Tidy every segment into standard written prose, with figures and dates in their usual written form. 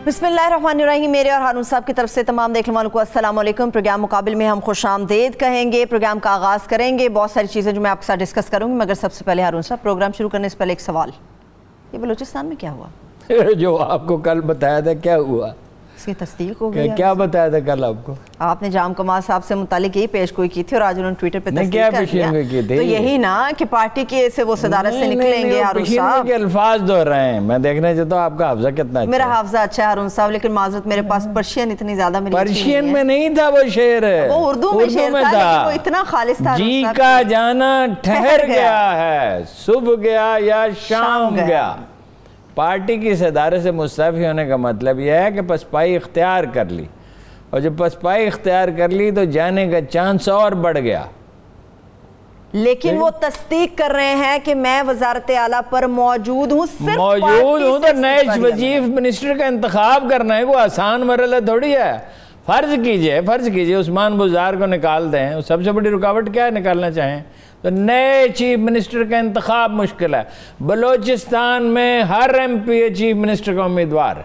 बिस्मिल्लाहिर्रहमानिर्रहीम। मेरे और हारून साहब की तरफ से तमाम देखने वालों को अस्सलाम वालेकुम। प्रोग्राम मुकाबिल में हम खुशामदीद कहेंगे। प्रोग्राम का आगाज़ करेंगे। बहुत सारी चीज़ें जो मैं आपके साथ डिस्कस करूंगी, मगर सबसे पहले हारून साहब, प्रोग्राम शुरू करने से पहले एक सवाल, ये बलूचिस्तान में क्या हुआ? जो आपको कल बताया था क्या हुआ? इसकी तस्दीक हो गई। क्या बताया था कल आपको? आपने जाम कमाल साहब से मुतालिक यही पेशगोई की थी और आज उन्होंने ट्विटर पे तस्दीक कर दिया। तो यही ना कि पार्टी के से वो सदारत से निकलेंगे। हारून साहब के अल्फाज दोहरा रहे हैं। मैं देखना चाहता हूँ आपका हाफजा कितना अच्छा। मेरा हाफजा अच्छा है हारून साहब, लेकिन माजरत मेरे पास पर्शियन इतनी ज्यादा मिली। पर्शियन में नहीं था वो शेर, वो उर्दू में शेर था, लेकिन वो इतना खालिस था। जी का जाना ठहर गया है, सुबह गया या शाम गया। पार्टी की सदारत से मुस्तफ़ी होने का मतलब यह है कि पसपाई इख्तियार कर ली, और जब पसपाई इख्तियार कर ली तो जाने का चांस और बढ़ गया। लेकिन वो तस्दीक कर रहे हैं कि मैं वजारत आला पर मौजूद हूँ, मौजूद हूँ तो नए चीफ मिनिस्टर का इंतखाब करना है, वो आसान मरला थोड़ी है। फर्ज कीजिए उस्मान बुज़दार को निकाल दें, सबसे बड़ी रुकावट क्या है निकालना चाहें तो नए चीफ मिनिस्टर का इंतखाब मुश्किल है। बलोचिस्तान में हर एमपी चीफ मिनिस्टर का उम्मीदवार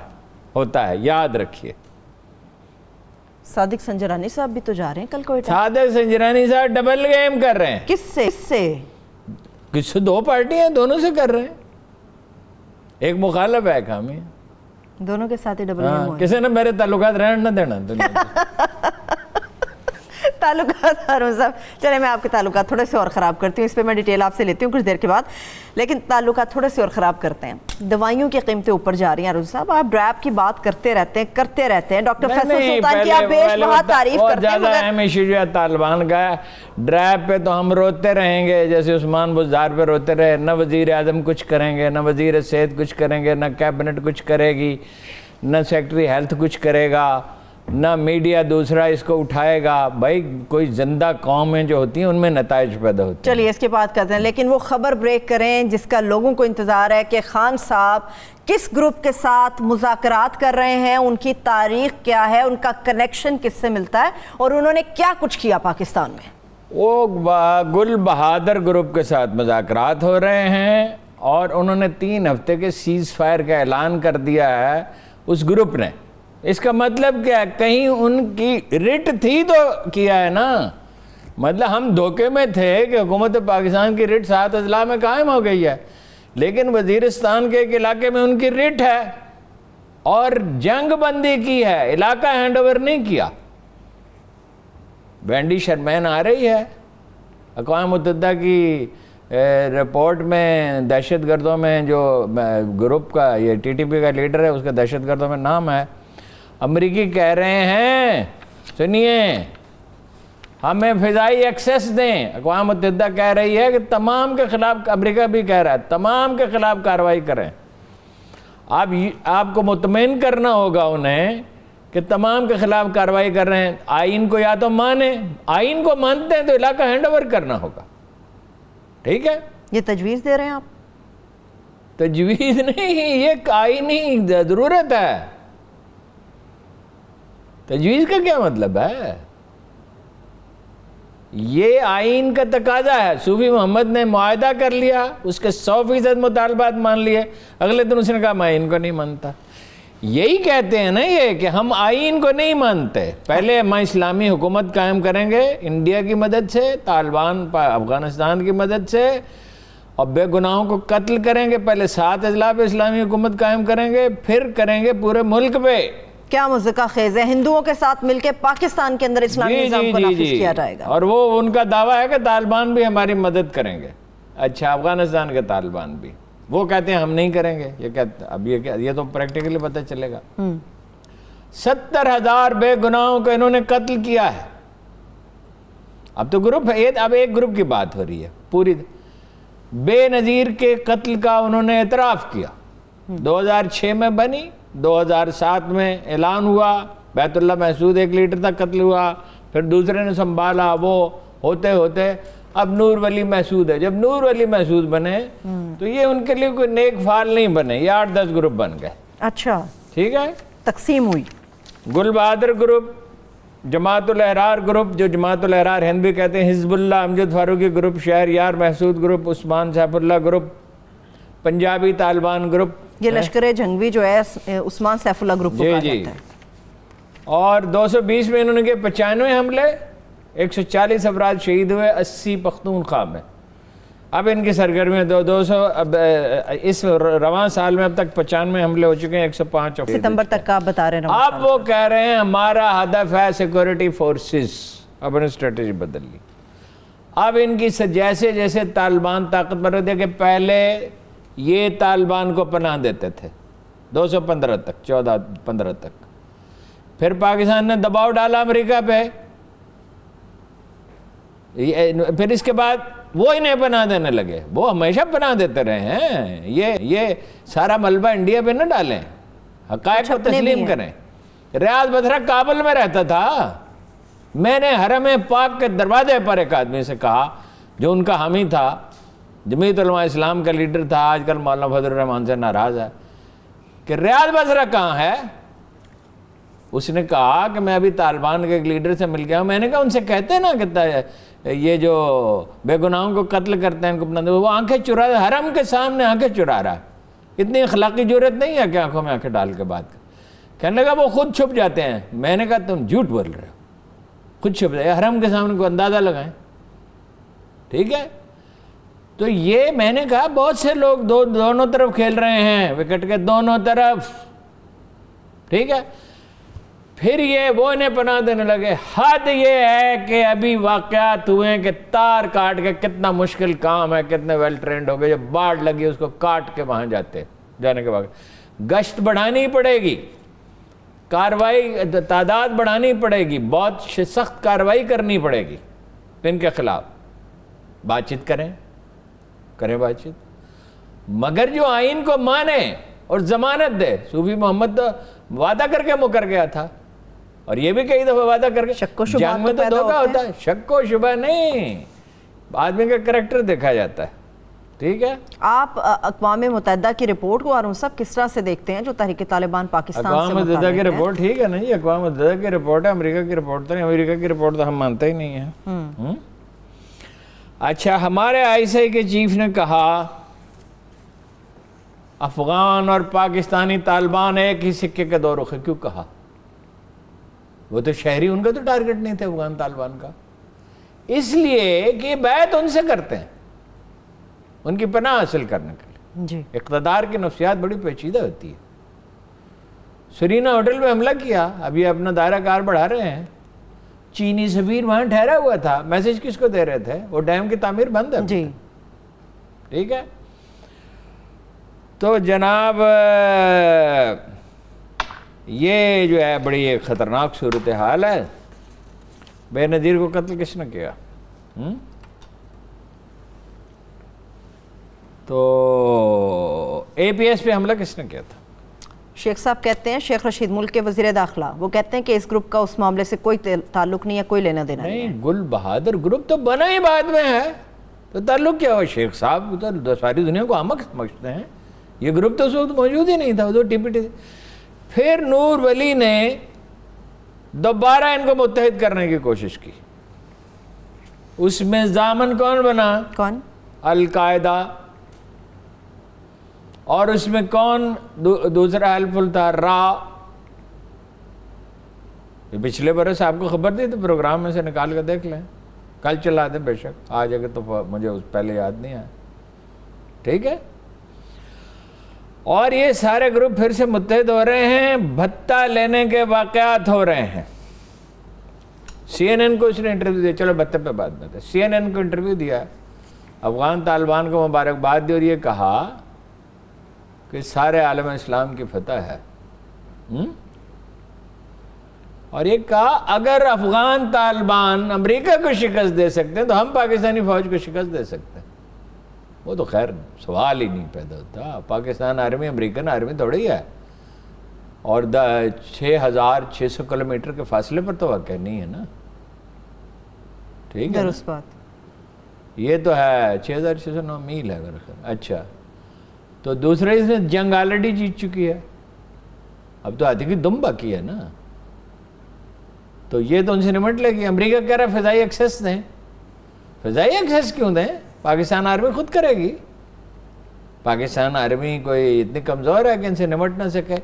होता है, याद रखिए। सादिक संजरानी साहब भी तो जा रहे हैं कल कोयटा। सादिक संजरानी साहब डबल गेम कर रहे हैं। किससे? दो पार्टियां हैं, दोनों से कर रहे हैं। एक मुखालिफ है, हामी, दोनों के साथ ही डबल गेम हुआ। किसी ने मेरे ताल्लुकात रहने न देना ताल्लुकात हारून साहब, चले मैं आपके ताल्लुकात थोड़े से और ख़राब करती हूँ, इस पर मैं डिटेल आपसे लेती हूँ कुछ देर के बाद, लेकिन ताल्लुकात थोड़े से और ख़राब करते हैं। दवाइयों की कीमतें ऊपर जा रही हैं हारून साहब, आप ड्रैप की बात करते रहते हैं। डॉक्टर फैसल सुल्तान की आप बेशुमार तारीफ करते हैं। ज़्यादा अहम इशू जो है तालिबान का, ड्रैप पे तो हम रोते रहेंगे जैसे उस्मान बुज़दार पे रोते रहे। न वज़ीर आज़म कुछ करेंगे, न वज़ीर सेहत कुछ करेंगे, न कैबिनेट कुछ करेगी, न सेक्रेटरी हेल्थ कुछ करेगा, ना मीडिया दूसरा इसको उठाएगा। भाई कोई जिंदा कौमें जो होती हैं उनमें नताइज पैदा होते हैं। चलिए इसके बात करते हैं, लेकिन वो खबर ब्रेक करें जिसका लोगों को इंतज़ार है कि खान साहब किस ग्रुप के साथ मुज़ाकरात कर रहे हैं, उनकी तारीख क्या है, उनका कनेक्शन किससे मिलता है और उन्होंने क्या कुछ किया पाकिस्तान में। वो गुल बहादुर ग्रुप के साथ मुज़ाकरात हो रहे हैं और उन्होंने 3 हफ्ते के सीज़ फायर का ऐलान कर दिया है उस ग्रुप ने। इसका मतलब क्या है? कहीं उनकी रिट थी तो किया है ना, मतलब हम धोखे में थे कि हुकूमत पाकिस्तान की रिट 7 अजला में कायम हो गई है, लेकिन वजीरिस्तान के एक इलाके में उनकी रिट है और जंग बंदी की है, इलाका हैंड ओवर नहीं किया। वेंडी शर्मैन आ रही है, अक़वाम मुत्तहिदा की रिपोर्ट में दहशत गर्दों में जो ग्रुप का ये टीटीपी का लीडर है उसका दहशत गर्दों में नाम है। अमेरिकी कह रहे हैं, सुनिए, हमें फ़िज़ाई एक्सेस दें। अक़वाम मुत्तहिदा कह रही है कि तमाम के ख़िलाफ़, अमेरिका भी कह रहा है तमाम के ख़िलाफ़ कार्रवाई करें। आपको मुतमईन करना होगा उन्हें कि तमाम के ख़िलाफ़ कार्रवाई कर रहे हैं। आइन को या तो माने, आइन को मानते हैं तो इलाका हैंड ओवर करना होगा, ठीक है। ये तजवीज़ दे रहे हैं आप? तजवीज़ नहीं, ये आइनी ज़रूरत है। तजवीज़ का क्या मतलब है? ये आइन का तकाजा है। सूफी मोहम्मद ने मुआहदा कर लिया, उसके 100% मुतालबात मान लिए, अगले दिन उसने कहा मैं आइन को नहीं मानता। यही कहते हैं ना ये कि हम आइन को नहीं मानते, पहले हम इस्लामी हुकूमत कायम करेंगे इंडिया की मदद से, तालिबान अफगानिस्तान की मदद से, और बेगुनाहों को कत्ल करेंगे। पहले 7 अजला पे इस्लामी हुकूमत कायम करेंगे, फिर करेंगे पूरे मुल्क पे। क्या मुज़्ज़िका खेज़ है, हिंदुओं के साथ मिलकर पाकिस्तान के अंदर इस्लामी निज़ाम को नाफिज़ किया जाएगा। और वो उनका दावा है कि तालिबान भी हमारी मदद करेंगे। अच्छा, अफगानिस्तान के तालिबान भी, वो कहते हैं हम नहीं करेंगे। ये कहते अब ये तो प्रैक्टिकली पता चलेगा। 70,000 बेगुनाहों को इन्होंने कत्ल किया है। अब तो ग्रुप है, अब एक ग्रुप की बात हो रही है। पूरी बेनज़ीर के कत्ल का उन्होंने एतराफ़ किया। 2006 में बनी, 2007 में ऐलान हुआ, बैतुल्लाह महसूद एक लीडर तक कत्ल हुआ, फिर दूसरे ने संभाला, वो होते होते अब नूर वली महसूद है। जब नूर वली महसूद बने तो ये उनके लिए कोई नेक फाल नहीं बने, ये 8-10 ग्रुप बन गए। अच्छा, ठीक है, तकसीम हुई। गुल बहादुर ग्रुप, जमातुल अहरार ग्रुप, जो जमातुल अहरार हिंद भी कहते हैं, Hezbollah Amjad Farooqui group, Shehryar Mehsud group, Usman Saifullah group, Punjabi Taliban group, ये लश्कर जंगवी जो है उस्मान सैफुल्लाह ग्रुप को कहा जाता है। और 220 में इन्होंने किए 95 हमले, 140 अफराद शहीद हुए, 80 पख्तूनख्वा में। अब इनकी सरगर्मियाँ 200 अब इस रवां साल में अब तक 95 हमले हो चुके हैं, 105 सितंबर तक का आप बता रहे हैं। अब वो कह रहे हैं हमारा हदफ है सिक्योरिटी फोर्सेस। अब उन्होंने स्ट्रेटेजी बदल ली। अब इनकी जैसे जैसे तालिबान ताकतवर होते कि पहले ये तालिबान को पनाह देते थे 215 तक, 14-15 तक, फिर पाकिस्तान ने दबाव डाला अमेरिका पे, फिर इसके बाद वो इन्हें पनाह देने लगे। वो हमेशा पनाह देते रहे हैं। ये सारा मलबा इंडिया पे न डालें, हक़ाइक़ को तस्लीम करें। रियाज बथरा काबुल में रहता था। मैंने हरम पाक के दरवाजे पर एक आदमी से कहा जो उनका हामी था, जमीयत उलमा इस्लाम का लीडर था, आजकल मौलाना फजल रहमान से नाराज़ है, कि रियाज बथरा कहाँ है। उसने कहा कि मैं अभी तालिबान के एक लीडर से मिल गया हूँ। मैंने कहा उनसे कहते हैं ना कि ये जो बेगुनाहों को कत्ल करते हैं, वो आंखें चुरा, हरम के सामने आंखें चुरा रहा है। इतनी अखलाकी जरूरत नहीं है कि आंखों में आंखें डाल के बात कर। कहने लगा वो खुद छुप जाते हैं। मैंने कहा तुम झूठ बोल रहे हो, खुद छुप जाए, हरम के सामने को अंदाज़ा लगाएं। ठीक है, तो ये मैंने कहा बहुत से लोग दोनों तरफ खेल रहे हैं, विकेट के दोनों तरफ। ठीक है, फिर ये वो इन्हें पनाह देने लगे। हद ये है कि अभी वाक़यात हुए कि तार काट के, कितना मुश्किल काम है, कितने वेल ट्रेंड हो गए, जब बाढ़ लगी उसको काट के वहाँ जाने के बाद गश्त बढ़ानी पड़ेगी, कार्रवाई तादाद बढ़ानी पड़ेगी, बहुत सख्त कार्रवाई करनी पड़ेगी इनके खिलाफ। बातचीत करें बातचीत, मगर जो आइन को माने और जमानत दे। सूफी मोहम्मद तो वादा करके मुकर गया था, और ये भी कई दफा वादा करके, जंग में तो धोखा होता है, शक व शुबा नहीं, आदमी का करैक्टर देखा जाता है। ठीक है, आप अक़वाम मुत्तहिदा की रिपोर्ट को और सब किस तरह से देखते हैं जो तहरीक तालिबान पाकिस्तान से अक़वाम मुत्तहिदा की रिपोर्ट? ठीक है ना जी, अक़वाम मुत्तहिदा की रिपोर्ट है, अमेरिका की रिपोर्ट तो नहीं। अमेरिका की रिपोर्ट तो हम मानते ही नहीं है। अच्छा, हमारे ISI के चीफ ने कहा अफगान और पाकिस्तानी तालिबान एक ही सिक्के के दो रुख है। क्यों कहा? वो तो शहरी, उनका तो टारगेट नहीं थे अफगान तालिबान का, इसलिए कि बैत उनसे करते हैं उनकी पनाह हासिल करने के लिए जी। इक़्तिदार की नफ्सियात बड़ी पेचीदा होती है। सरीना होटल में हमला किया, अभी अपना दायरा कार बढ़ा रहे हैं। चीनी सफीर वहां ठहरा हुआ था, मैसेज किसको दे रहे थे? वो डैम की तामीर बंद है जी। ठीक है, तो जनाब ये जो है बड़ी एक ख़तरनाक सूरत हाल है। बेनज़ीर को कत्ल किसने किया? तो APS पे हमला किसने किया था? शेख साहब कहते हैं, शेख रशीद मुल्क के वज़ीर दाखिला, वो कहते हैं कि इस ग्रुप का उस मामले से कोई ताल्लुक नहीं है, कोई लेना देना नहीं है। गुल बहादुर ग्रुप तो बना ही बाद में है, तो ताल्लुक क्या हुआ? शेख साहब तो सारी दुनिया को अहमक समझते हैं, ये ग्रुप तो उस वक्त मौजूद ही नहीं था, वो तो TPT। फिर नूर वली ने दोबारा इनको मुत्तहिद करने की कोशिश की। उसमें जामन कौन बना? कौन? अल-कायदा। और उसमें कौन दूसरा हेल्पफुल था? पिछले बरस आपको खबर दी तो प्रोग्राम में से निकाल कर देख लें, कल चला दें, बेशक आ जाएगा तो मुझे उस पहले याद नहीं आया। ठीक है, और ये सारे ग्रुप फिर से मुत्तहिद हो रहे हैं, भत्ता लेने के वाक़यात हो रहे हैं। CNN को उसने इंटरव्यू दिया, चलो भत्ते पे बात में, CNN को इंटरव्यू दिया, अफगान तालिबान को मुबारकबाद दी और ये कहा कि सारे आलम इस्लाम की फतह है। और ये कहा अगर अफगान तालिबान अमेरिका को शिकस्त दे सकते हैं तो हम पाकिस्तानी फौज को शिकस्त दे सकते हैं। वो तो खैर सवाल ही नहीं पैदा होता। पाकिस्तान आर्मी अमेरिकन आर्मी थोड़ी है, और 6,600 किलोमीटर के फासले पर तो वाक़ई नहीं है ना। ठीक है, उस बात ये तो है 6,609 मील है मेरे ख्याल। अच्छा, तो दूसरे इसने जंग ऑलरेडी जीत चुकी है, अब तो आती की दुम बाकी है ना, तो ये तो उनसे निमट लेगी। अमेरिका कह रहा है फ़िज़ाई एक्सेस दें। फ़िज़ाई एक्सेस क्यों दें? पाकिस्तान आर्मी खुद करेगी। पाकिस्तान आर्मी कोई इतनी कमज़ोर है कि इनसे निपट ना सके।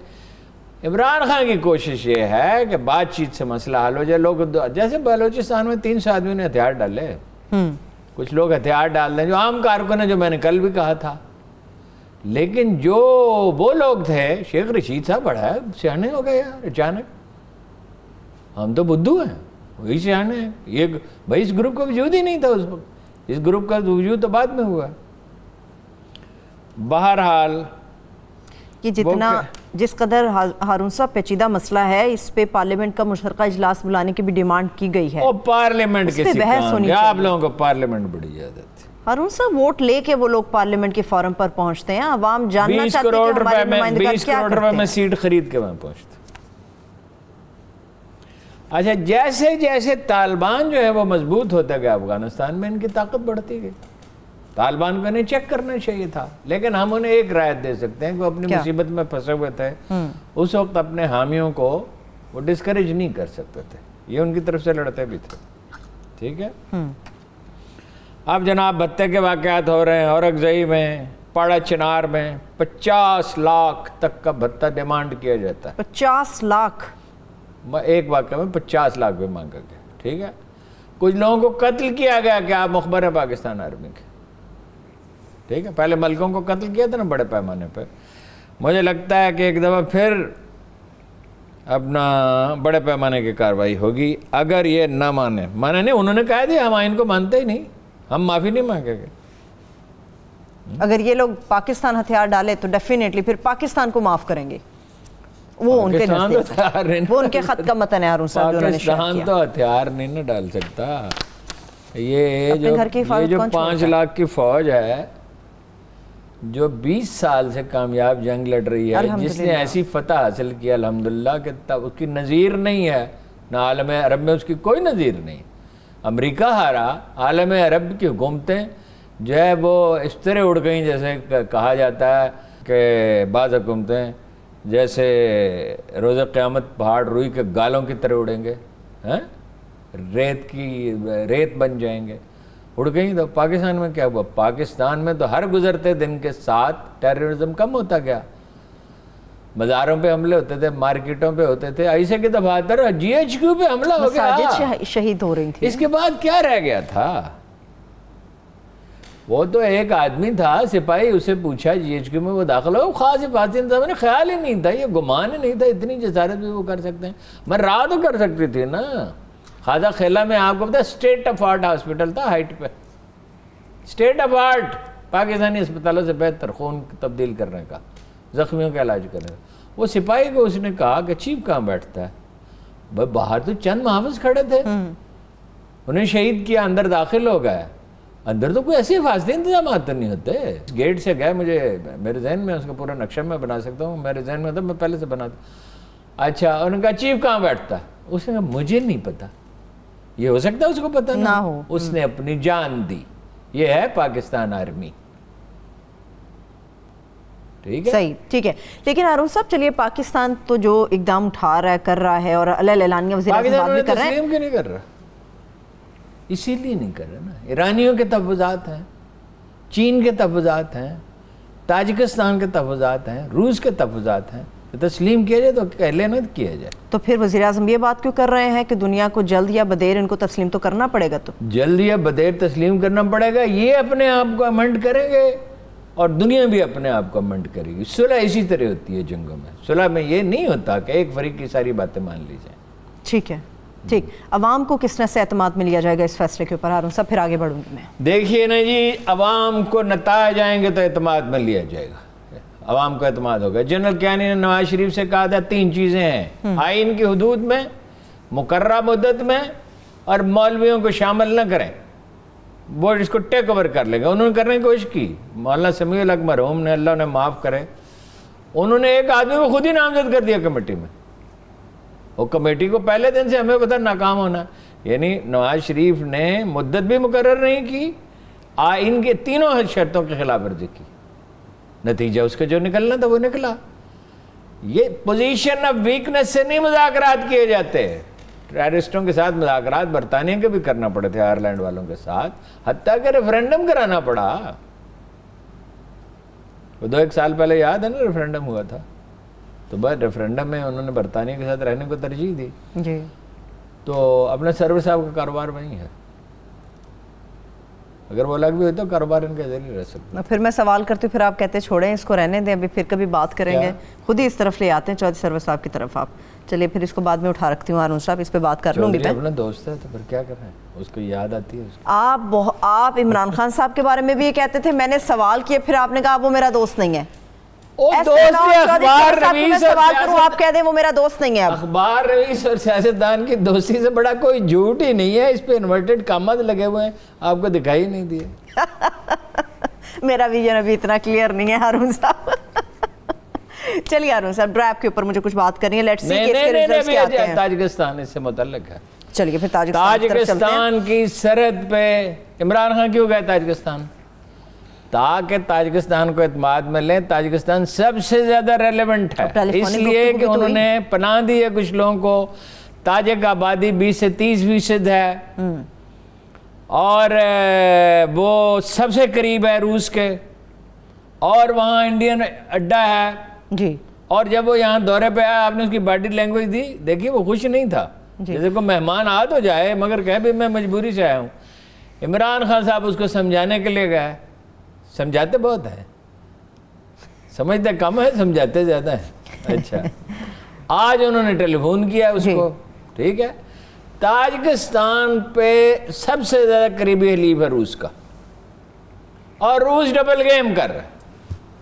इमरान खान की कोशिश ये है कि बातचीत से मसला हल हो जाए। लोग जैसे बलूचिस्तान में 300 आदमी ने हथियार डाले, कुछ लोग हथियार डाल दें जो आम कारकुन है, जो मैंने कल भी कहा था। लेकिन जो वो लोग थे, शेख रशीद साहब बड़ा है सियाने हो गए यार अचानक, हम तो बुद्धू हैं, वही सियाने हैं। ये भाई इस ग्रुप का वजूद ही नहीं था उस वक्त, इस ग्रुप का वजूद तो बाद में हुआ। बहरहाल ये जितना जिस कदर हारून साहब पेचीदा मसला है, इस पे पार्लियामेंट का मुशतरका इजलास बुलाने की भी डिमांड की गई है। पार्लियामेंट के बहस होनी चाहिए। आप लोगों को पार्लियामेंट बड़ी आदत है। हारून साहब वोट लेके वो लोग पार्लियामेंट के फोरम पर पहुंचते हैं, अवाम जानना चाहती है कि हमारे नुमाइंदगार क्या करते हैं। में सीट खरीद के वहां पहुंचते। अच्छा, जैसे जैसे तालिबान जो है वो मजबूत होता गया अफगानिस्तान में, इनकी ताकत बढ़ती गई। तालिबान को इन्हें चेक करना चाहिए था, लेकिन हम उन्हें एक राय दे सकते हैं कि वो अपनी मुसीबत में फंसे हुए थे, उस वक्त अपने हामियों को वो डिस्करेज नहीं कर सकते थे, ये उनकी तरफ से लड़ते भी थे। ठीक है। अब जनाब भत्ते के वाक़यात हो रहे हैं। औरंगज़ई में, पाड़ा चिनार में 50 लाख तक का भत्ता डिमांड किया जाता है। 50 लाख एक वाक़े में 50 लाख भी मांगा गया। ठीक है। कुछ लोगों को कत्ल किया गया कि आप मुखबर है पाकिस्तान आर्मी के। ठीक है। पहले मलकों को कत्ल किया था ना बड़े पैमाने पर। मुझे लगता है कि एक दफ़ा फिर अपना बड़े पैमाने की कार्रवाई होगी अगर ये ना माने नहीं। उन्होंने कहा था हम आइन को मानते ही नहीं, हम माफ़ी नहीं मांगेंगे। अगर ये लोग पाकिस्तान हथियार डाले तो डेफिनेटली फिर पाकिस्तान को माफ़ करेंगे। वो उनके नज़दीक वो उनके खत का मतन है। हारून साहब पाकिस्तान तो हथियार नहीं ना डाल सकता। ये जो 5 लाख की फौज है जो 20 साल से कामयाब जंग लड़ रही है, जिसने ऐसी फतह हासिल की अल्हम्दुलिल्लाह कि तब उसकी नज़ीर नहीं है, ना आलम अरब में उसकी कोई नज़ीर नहीं। अमेरिका हारा, आलम अरब की हुकूमतें जो है वो इस तरह उड़ गई जैसे कहा जाता है कि बाज़ हुकूमतें जैसे रोज़ क़यामत पहाड़ रुई के गालों की तरह उड़ेंगे, हैं, रेत बन जाएंगे, उड़ गई। तो पाकिस्तान में क्या हुआ? पाकिस्तान में तो हर गुजरते दिन के साथ टेररिज्म कम होता गया। बाजारों पे हमले होते थे, मार्केटों पे होते थे, ऐसे के दफातर GHQ पे हमला हो गया, शहीद हो रही थी। इसके बाद क्या रह गया था? वो तो एक आदमी था सिपाही, उसे पूछा GHQ में वो दाखिल हो, खास हिफाजती इंतजाम ने ख्याल ही नहीं था, ये गुमान ही नहीं था इतनी जसारत भी वो कर सकते हैं। मैं राह तो कर सकती थी ना। खाजा खेला में आपको पता स्टेट ऑफ आर्ट हॉस्पिटल था हाइट पे, स्टेट ऑफ आर्ट, पाकिस्तानी अस्पतालों से बेहतर खून तब्दील करने का, जख्मियों का इलाज करने का। वो सिपाही को उसने कहा कि चीफ कहाँ बैठता है? भाई बाहर तो चंद मुहाफिज खड़े थे, उन्हें शहीद किया, अंदर दाखिल हो गए। अंदर तो कोई ऐसे हिफाजती इंतजाम तो नहीं होते। गेट से गए, मुझे मेरे जहन में उसका पूरा नक्शा मैं बना सकता हूँ, मेरे जहन में था, मैं पहले से बनाता। अच्छा, उन्होंने कहा चीफ कहाँ बैठता? उसने कहा मुझे नहीं पता। ये हो सकता है उसको पता ना हो। उसने अपनी जान दी। ये है पाकिस्तान आर्मी। ठीक है, सही, ठीक है। लेकिन हारून साहब चलिए, पाकिस्तान तो जो इकदाम उठा रहा है, कर रहा है, और अल-एलानिया वज़ीर आज़म बात भी कर रहे हैं, क्यों नहीं कर रहा? इसीलिए नहीं कर रहा ना। ईरानियों के तहफ़्फ़ुज़ात हैं, चीन के तहफ़्फ़ुज़ात हैं, ताजिकिस्तान के तहफ़्फ़ुज़ात हैं, रूस के तहफ़्फ़ुज़ात हैं। तो तस्लीम किया जाए तो कहले न किया जाए। तो फिर वज़ीर आज़म ये बात क्यों कर रहे हैं कि दुनिया को जल्द या बदेर इनको तस्लीम तो करना पड़ेगा? तो जल्द या बदेर तस्लीम करना पड़ेगा। ये अपने आप को अमेंड करेंगे और दुनिया भी अपने आप को अमेंड करेगी। सुलह इसी तरह होती है जंगों में। सुलह में ये नहीं होता कि एक फरीक की सारी बातें मान ली जाए। ठीक है, ठीक। अवाम को किस तरह से एतमाद में लिया जाएगा इस फैसले के ऊपर? हारून साहब फिर आगे बढ़ूंगी मैं। देखिए ना जी, अवाम को नताए जाएंगे तो एतमाद में लिया जाएगा, अवाम को एतमाद होगा। जनरल कियानी ने नवाज शरीफ से कहा था 3 चीज़ें हैं, आइन की हुदूद में, मुकर्रा मुद्दत में, और मौलवियों को शामिल न करें, वो इसको टेक ओवर कर लेंगे। उन्होंने करने की कोशिश की। मौलाना समीउल हक मरहूम ने, अल्लाह ने माफ़ करे, उन्होंने एक आदमी को खुद ही नामजद कर दिया कमेटी में। वो कमेटी को पहले दिन से हमें पता नाकाम होना, यानी नवाज शरीफ ने मुद्दत भी मुकर्रर नहीं की, आइन के 3 शर्तों की खिलाफ वर्जी की। नतीजा उसका जो निकलना था वो निकला। ये पोजीशन ऑफ वीकनेस से नहीं मुज़ाकरात किए जाते। टेररिस्टों के साथ मुज़ाकरात बरतानिया के भी करना पड़े थे, आयरलैंड वालों के साथ, हत्ता कि रेफरेंडम कराना पड़ा। वो 2-1 साल पहले याद है ना रेफरेंडम हुआ था, तो बस रेफरेंडम में उन्होंने बरतानिया के साथ रहने को तरजीह दी जी। तो अपने सर्वे साहब का कारोबार वहीं है, अगर वो अलग भी हो तो कारोबार इनके जरिए रह सकता। फिर मैं सवाल करती हूँ, फिर आप कहते हैं छोड़ें इसको, रहने दें, अभी फिर कभी बात करेंगे। खुद ही इस तरफ ले आते हैं चौधरी सरवर साहब की तरफ आप। चलिए फिर इसको बाद में उठा रखती हूँ हारून साहब, इस पे बात कर लूँगी मैं। अपना दोस्त है तो फिर क्या कर रहे हैं, उसको याद आती है उसको। आप इमरान खान साहब के बारे में भी ये कहते थे, मैंने सवाल किए, फिर आपने कहा वो मेरा दोस्त नहीं है। आप कह दें वो मेरा दोस्त नहीं है। अखबार रईस और सियासतदान की दोस्ती से बड़ा कोई झूठ ही नहीं है, इस पे इन्वर्टेड कामत लगे हुए हैं, आपको दिखाई नहीं दिए। मेरा विजन अभी इतना क्लियर नहीं है हारून साहब। चलिए हारून साहब, ड्रैप के ऊपर मुझे कुछ बात करनी है। लेट्स सी इसके रिजल्ट्स क्या आते हैं। ताजिकिस्तान इससे मुतल्लिक है। चलिए फिर ताजिकिस्तान की सरहद पे इमरान खान क्यों गए ताजिकिस्तान? ताकि ताजिकिस्तान को एतमाद में लें। ताजिकिस्तान सबसे ज्यादा रेलेवेंट है, इसलिए कि उन्होंने पनाह दी है कुछ लोगों को। ताजिक आबादी 20 से 30% है और वो सबसे करीब है रूस के, और वहाँ इंडियन अड्डा है जी। और जब वो यहाँ दौरे पे आया, आपने उसकी बॉडी लैंग्वेज दी, देखिए वो खुश नहीं था, जैसे को मेहमान आ तो जाए मगर कहे भी मैं मजबूरी से आया हूँ। इमरान खान साहब उसको समझाने के लिए गए, समझाते बहुत हैं, समझते कम है, समझाते ज़्यादा है। अच्छा, आज उन्होंने टेलीफोन किया उसको, ठीक है। ताजिकिस्तान पे सबसे ज़्यादा करीबी हलीफ है रूस का, और रूस डबल गेम कर रहा है।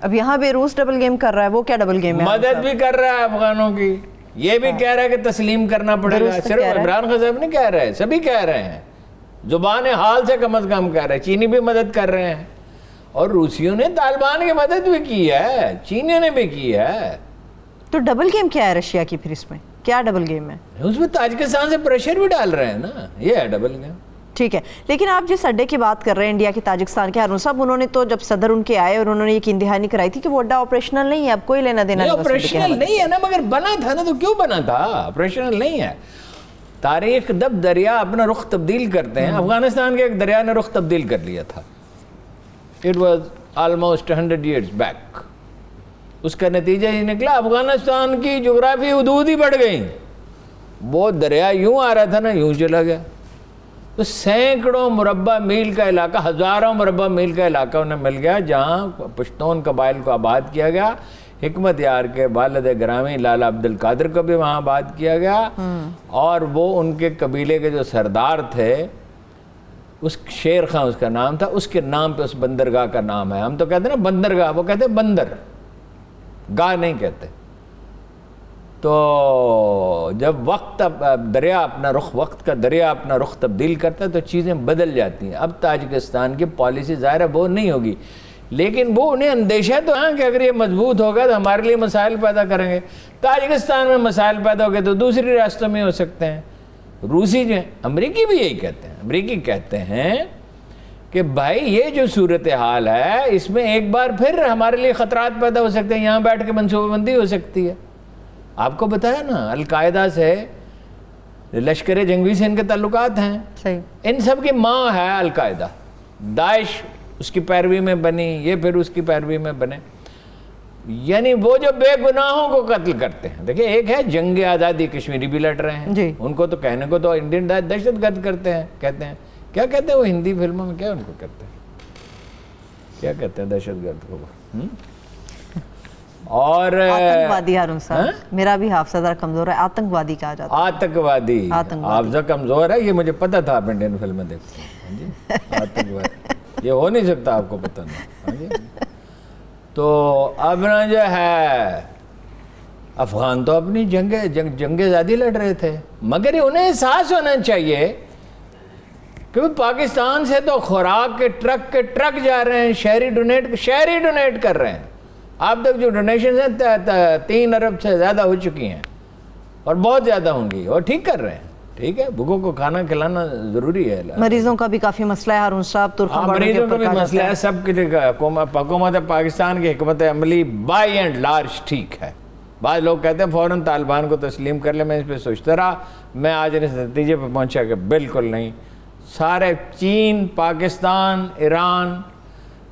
अब यहाँ भी रूस डबल गेम कर रहा है, वो क्या डबल गेम है? मदद भी कर रहा है अफगानों की, ये भी कह रहा है कि तस्लीम करना पड़ेगा। सिर्फ इमरान खान साहब नहीं कह रहे हैं, सभी कह रहे हैं, जुबान हाल से कम कह रहे हैं। चीनी भी मदद कर रहे हैं, और रूसियों ने तालिबान की मदद भी की है, चीनियों ने भी की है। तो डबल गेम क्या है रशिया की? फिर इसमें क्या डबल गेम है? उसमें ताजिकिस्तान से प्रेशर भी डाल रहे हैं ना, ये है डबल गेम। ठीक है, लेकिन आप जिस अड्डे की बात कर रहे हैं इंडिया की ताजिकिस्तान के, हारून साहब उन्होंने तो जब सदर उनके आए और उन्होंने ये कीन-दहानी कराई थी कि वो अड्डा ऑपरेशनल नहीं है, अब कोई लेना देना नहीं। ऑपरेशनल नहीं है ना, मगर बना था ना, तो क्यों बना था? ऑपरेशनल नहीं है। तारीख जब दरिया अपना रुख तब्दील करते हैं, अफगानिस्तान के एक दरिया ने रुख तब्दील कर लिया था, it was almost 100 years back. उसका नतीजा ये निकला, अफगानिस्तान की जोग्राफी हदूद ही बढ़ गई। वो दरिया यूं आ रहा था ना, यूं चला गया, तो सैकड़ों मुरब्बा मील का इलाका, हज़ारों मुरब्बा मील का इलाका उन्हें मिल गया, जहाँ पश्तून कबाइल को आबाद किया गया। हिकमत यार के वालिद ग्रामी लाला अब्दुल कादिर को भी वहाँ आबाद किया गया, और वो उनके कबीले के जो सरदार थे, उस शेर खां उसका नाम था, उसके नाम पे उस बंदरगाह का नाम है। हम तो कहते हैं ना बंदरगाह, वो कहते हैं बंदर गाह नहीं कहते। तो जब वक्त दरिया अपना रुख, वक्त का दरिया अपना रुख तब्दील करता है तो चीज़ें बदल जाती हैं। अब ताजिकिस्तान की पॉलिसी ज़ाहिर है वो नहीं होगी, लेकिन वो उन्हें अंदेशा तो है कि अगर ये मजबूत होगा तो हमारे लिए मसाइल पैदा करेंगे। ताजिकिस्तान में मसाइल पैदा हो गए तो दूसरी रियासतों में हो सकते हैं। रूसी जो अमरीकी भी यही कहते हैं, अमरीकी कहते हैं कि भाई ये जो सूरत हाल है, इसमें एक बार फिर हमारे लिए ख़तरात पैदा हो सकते हैं, यहाँ बैठ के मनसूबाबंदी हो सकती है। आपको बताया ना, अलकायदा से, लश्कर जंगवी से इनके ताल्लुकात हैं। सही। इन सब की माँ है अलकायदा। दाइश उसकी पैरवी में बनी, ये फिर उसकी पैरवी में बने, यानी वो जो बेगुनाहों को कत्ल करते हैं। देखिए, एक है जंग आज़ादी, कश्मीरी भी लड़ रहे हैं जी। उनको तो कहने को तो इंडियन दहशतगर्द करते हैं, कहते हैं, क्या कहते हैं वो हिंदी फिल्मों में, क्या उनको कहते हैं, क्या कहते हैं दहशतगर्द को? और आतंकवादी। हारून साहब, मेरा भी हाफजा जरा कमजोर है, आतंकवादी कहा जाता है। आतंकवादी, हाफजा कमजोर है, ये मुझे पता था, आप इंडियन फिल्में देखते हैं। आतंकवादी ये हो नहीं सकता, आपको पता नहीं। तो अब ना जो है, अफगान तो अपनी जंग आज़ादी लड़ रहे थे, मगर उन्हें एहसास होना चाहिए कि पाकिस्तान से तो खुराक के ट्रक जा रहे हैं, शहरी डोनेट कर रहे हैं। अब तक जो डोनेशन है 3 अरब से ज़्यादा हो चुकी हैं, और बहुत ज़्यादा होंगी, और ठीक कर रहे हैं। ठीक है, भूखों को खाना खिलाना ज़रूरी है। मरीजों का भी काफ़ी मसला है हारून साहब, मरीजों का भी मसला है, सब हुकूमत पाकिस्तान की हिकमत अमली बाई एंड लार्ज ठीक है। बाद लोग कहते हैं फ़ौरन तालिबान को तस्लीम कर ले, मैं इस पर सोचता रहा, मैं आज इस नतीजे पर पहुँचा कि बिल्कुल नहीं। सारे चीन, पाकिस्तान, ईरान,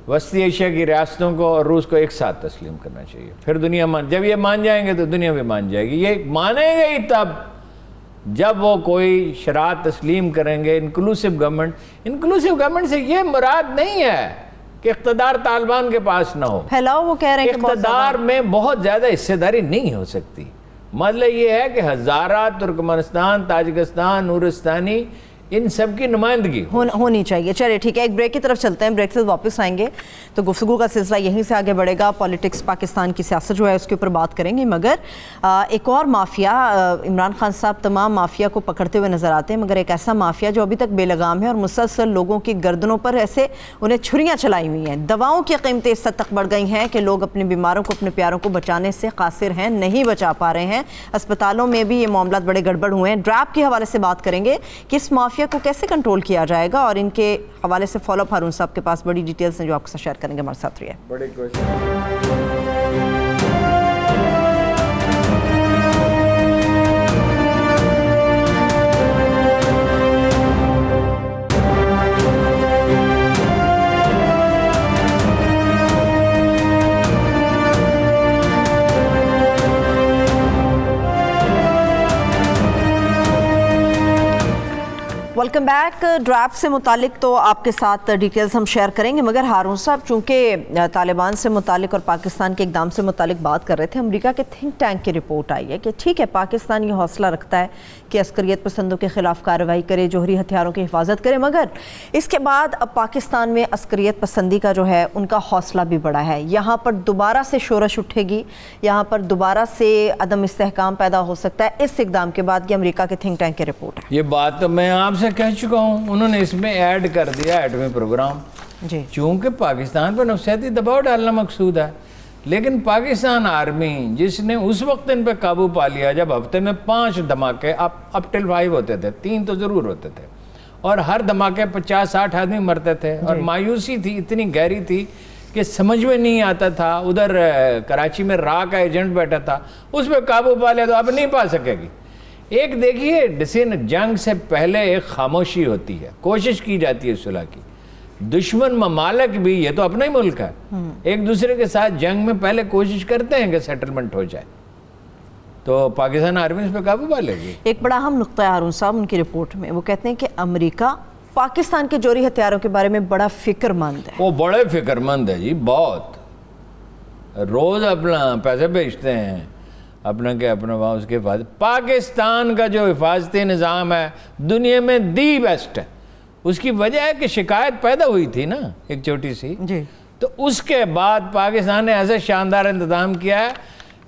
वस्ती एशिया की रियासतों को और रूस को एक साथ तस्लीम करना चाहिए। फिर दुनिया जब ये मान जाएंगे तो दुनिया भी मान जाएगी। ये मानेंगे ही तब जब वो कोई शरात तस्लीम करेंगे इंक्लूसिव गवर्नमेंट। इंक्लूसिव गवर्नमेंट से ये मुराद नहीं है कि इक़्तिदार तालिबान के पास ना हो, फैलाओ, वो कह रहे हैं इक़्तिदार में बहुत ज़्यादा हिस्सेदारी नहीं हो सकती। मतलब ये है कि हज़ारा, तुर्कमेनिस्तान, ताजिकिस्तान, नूरिस्तानी, इन सब की नुमाइंदगी होनी चाहिए। चलिए ठीक है, एक ब्रेक की तरफ चलते हैं, ब्रेक से वापस आएंगे तो गुफ्तगू का सिलसिला यहीं से आगे बढ़ेगा। पॉलिटिक्स, पाकिस्तान की सियासत जो है उसके ऊपर बात करेंगे, मगर एक और माफिया, इमरान खान साहब तमाम माफिया को पकड़ते हुए नजर आते हैं, मगर एक ऐसा माफिया जो अभी तक बेलगाम है और मुसलसल लोगों की गर्दनों पर ऐसे उन्हें छुरियाँ चलाई हुई हैं। दवाओं की कीमतें इस हद तक बढ़ गई हैं कि लोग अपने बीमारों को, अपने प्यारों को बचाने से कासिर हैं, नहीं बचा पा रहे हैं। अस्पतालों में भी ये मामला बड़े गड़बड़ हुए हैं। ड्रैप के हवाले से बात करेंगे कि इस माफिया को कैसे कंट्रोल किया जाएगा, और इनके हवाले से फॉलोअप हारून साहब के पास बड़ी डिटेल्स हैं जो आपके साथ शेयर करेंगे। हमारे साथ रहिए। बड़ी कोशिश। Welcome back. ड्रैप से मुतालिक तो आपके साथ डिटेल्स हम शेयर करेंगे, मगर हारून साहब चूँकि तालिबान से मुतालिक और पाकिस्तान के इक़दाम से मुतालिक बात कर रहे थे, अमेरिका के थिंक टैंक की रिपोर्ट आई है कि ठीक है, पाकिस्तान ये हौसला रखता है कि अस्करियत पसंदों के ख़िलाफ़ कार्रवाई करे, जोहरी हथियारों की हिफाजत करे, मगर इसके बाद अब पाकिस्तान में अस्करियत पसंदी का जो है उनका हौसला भी बढ़ा है। यहाँ पर दोबारा से शोरश उठेगी, यहाँ पर दोबारा से अदम इस्तेहकाम पैदा हो सकता है इस इक़दाम के बाद। ये अमेरिका के थिंक टैंक की रिपोर्ट है। ये बात तो मैं आपसे कह चुका हूँ, उन्होंने इसमें ऐड कर दिया एटमी प्रोग्राम जी, चूँकि पाकिस्तान पर नफसियाती दबाव डालना मकसूद है। लेकिन पाकिस्तान आर्मी जिसने उस वक्त इन पर काबू पा लिया जब हफ्ते में 5 धमाके अप टिल 5 होते थे, 3 तो ज़रूर होते थे, और हर धमाके 50-60 आदमी मरते थे, और मायूसी थी इतनी गहरी थी कि समझ में नहीं आता था। उधर कराची में रा का एजेंट बैठा था, उस पर काबू पा लिया तो अब नहीं पा सकेगी। एक देखिए, डिसीजन जंग से पहले एक खामोशी होती है, कोशिश की जाती है सुलह की। दुश्मन ममालिक भी, ये तो अपना ही मुल्क है, एक दूसरे के साथ जंग में पहले कोशिश करते हैं कि सेटलमेंट हो जाए, तो पाकिस्तान आर्मी इस पर काबू पा लेगी। एक बड़ा अहम नुक्ता है हारून साहब उनकी रिपोर्ट में, वो कहते हैं कि अमेरिका पाकिस्तान के जोहरी हथियारों के बारे में बड़ा फिक्रमंद है। वो बड़े फिक्रमंद है जी, बहुत। रोज अपना पैसे भेजते हैं अपना के अपना वहाँ उसके हिफाजत। पाकिस्तान का जो हिफाजती निज़ाम है दुनिया में दी बेस्ट है। उसकी वजह है कि शिकायत पैदा हुई थी ना एक छोटी सी जी, तो उसके बाद पाकिस्तान ने ऐसे शानदार इंतजाम किया है।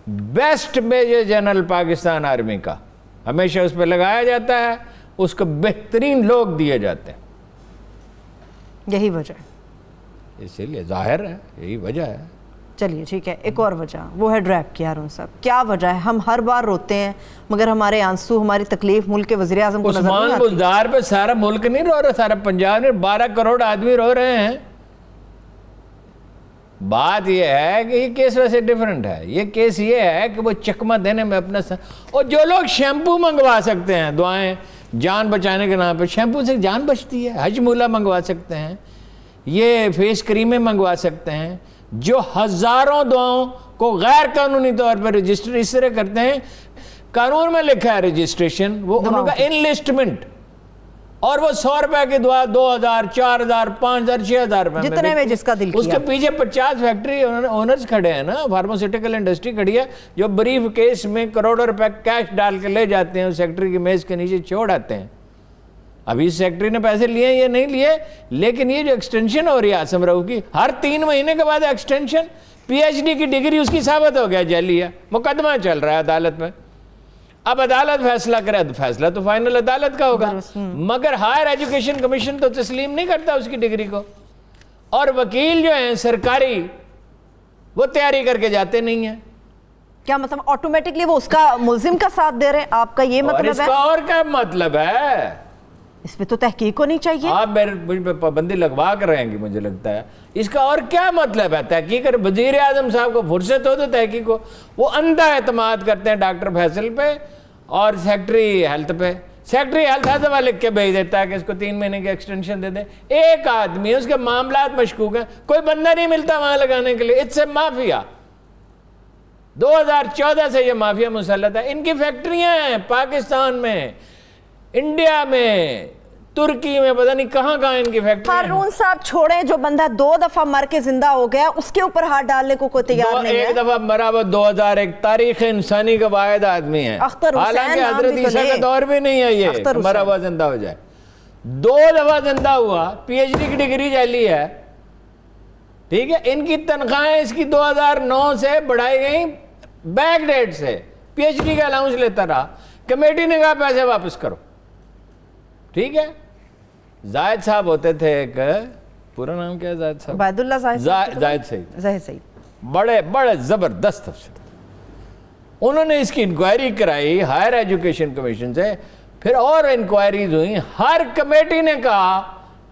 Best major general Pakistan army का हमेशा उस पर लगाया जाता है, उसको बेहतरीन लोग दिए जाते हैं। यही वजह है, इसीलिए जाहिर है यही वजह है। चलिए ठीक है, एक और वजह वो है ड्रैप की। हारून साहब क्या वजह है? हम हर बार रोते हैं मगर हमारे आंसू, हमारी तकलीफ मुल्क के वज़ीर आज़म को नजर नहीं आती। बुज़दार पे सारा मुल्क नहीं रो रहा, सारा पंजाब में 12 करोड़ आदमी रो रहे हैं। बात यह है कि ये केस वैसे डिफरेंट है। ये केस ये है कि वो चकमा देने में अपना और जो लोग शैम्पू मंगवा सकते हैं, दुआएं जान बचाने के नाम पे, शैम्पू से जान बचती है। हजमूला मंगवा सकते हैं, ये फेस क्रीमें मंगवा सकते हैं, जो हजारों दुआओं को गैर कानूनी तौर पर रजिस्टर इस तरह करते हैं। कानून में लिखा है रजिस्ट्रेशन, वो उनका इनलिस्टमेंट, और वो 100 रुपए की दुआ 2000, 4000, 5000, 6000 रुपए जितने में जिसका दिल किया। उसके पीछे 50 फैक्ट्री ओनर्स खड़े हैं ना, फार्मास्यूटिकल इंडस्ट्री खड़ी है, जो ब्रीफ केस में करोड़ों रुपए कैश डाल के ले जाते हैं, उस फैक्ट्री की मेज के नीचे छोड़ आते हैं। अभी इस फैक्ट्री ने पैसे लिए ये नहीं लिए, लेकिन ये जो एक्सटेंशन हो रही है आसम राव की, हर 3 महीने के बाद एक्सटेंशन, PhD की डिग्री उसकी साबित हो गया जाली है। मुकदमा चल रहा है अदालत में, अब अदालत फैसला करे, फैसला तो फाइनल अदालत का होगा, मगर हायर एजुकेशन कमीशन तो तस्लीम नहीं करता उसकी डिग्री को, और वकील जो हैं सरकारी वो तैयारी करके जाते नहीं है। क्या मतलब ऑटोमेटिकली वो उसका मुल्जिम का साथ दे रहे हैं? आपका ये मतलब है? इसका और क्या मतलब है? इस पे तो तहकीक होनी चाहिए। आप मुझ पे पाबंदी लगवा कर रहेंगे, मुझे लगता है। इसका और क्या मतलब है? तहकीक वजीर आजम साहब को फुर्सत हो तो तहकीक हो। वो अंधा एतमाद करते हैं डॉक्टर फैसल पे और सेक्रेटरी हेल्थ पे सेक्रेटरी हेल्थ हर दफा लिख के भेज देता है कि इसको 3 महीने की एक्सटेंशन दे दे। एक आदमी है, उसके मामलात मशकूक हैं, कोई बंदा नहीं मिलता वहां लगाने के लिए। It's a mafia. 2014 से ये माफिया मुसल्लत है। इनकी फैक्ट्रियां हैं पाकिस्तान में, इंडिया में, तुर्की में, पता नहीं कहां कहां इनकी फैक्ट्री। हारून साहब छोड़े, जो बंदा 2 दफा मर के जिंदा हो गया उसके ऊपर हाथ डालने को कोई तैयार नहीं है। एक दफा मरा वो 2001, तारीख इंसानी का वाहिद आदमी है, हालांकि हजरत ईसा का दौर भी नहीं है ये मरा हुआ जिंदा हो जाए। 2 दफा जिंदा हुआ, PhD की डिग्री जाली है, ठीक है। इनकी तनख्वाहें इसकी 2009 से बढ़ाई गई, बैक डेट से। PhD का अलाउंस लेता रहा, कमेटी ने कहा पैसे वापस करो, ठीक है। जायद साहब होते थे, एक पूरा नाम क्या है जायद साहब? उबैदुल्लाह जायद सईद, बड़े बड़े जबरदस्त अफसर। उन्होंने इसकी इंक्वायरी कराई हायर एजुकेशन कमीशन से, फिर और इंक्वायरीज हुई। हर कमेटी ने कहा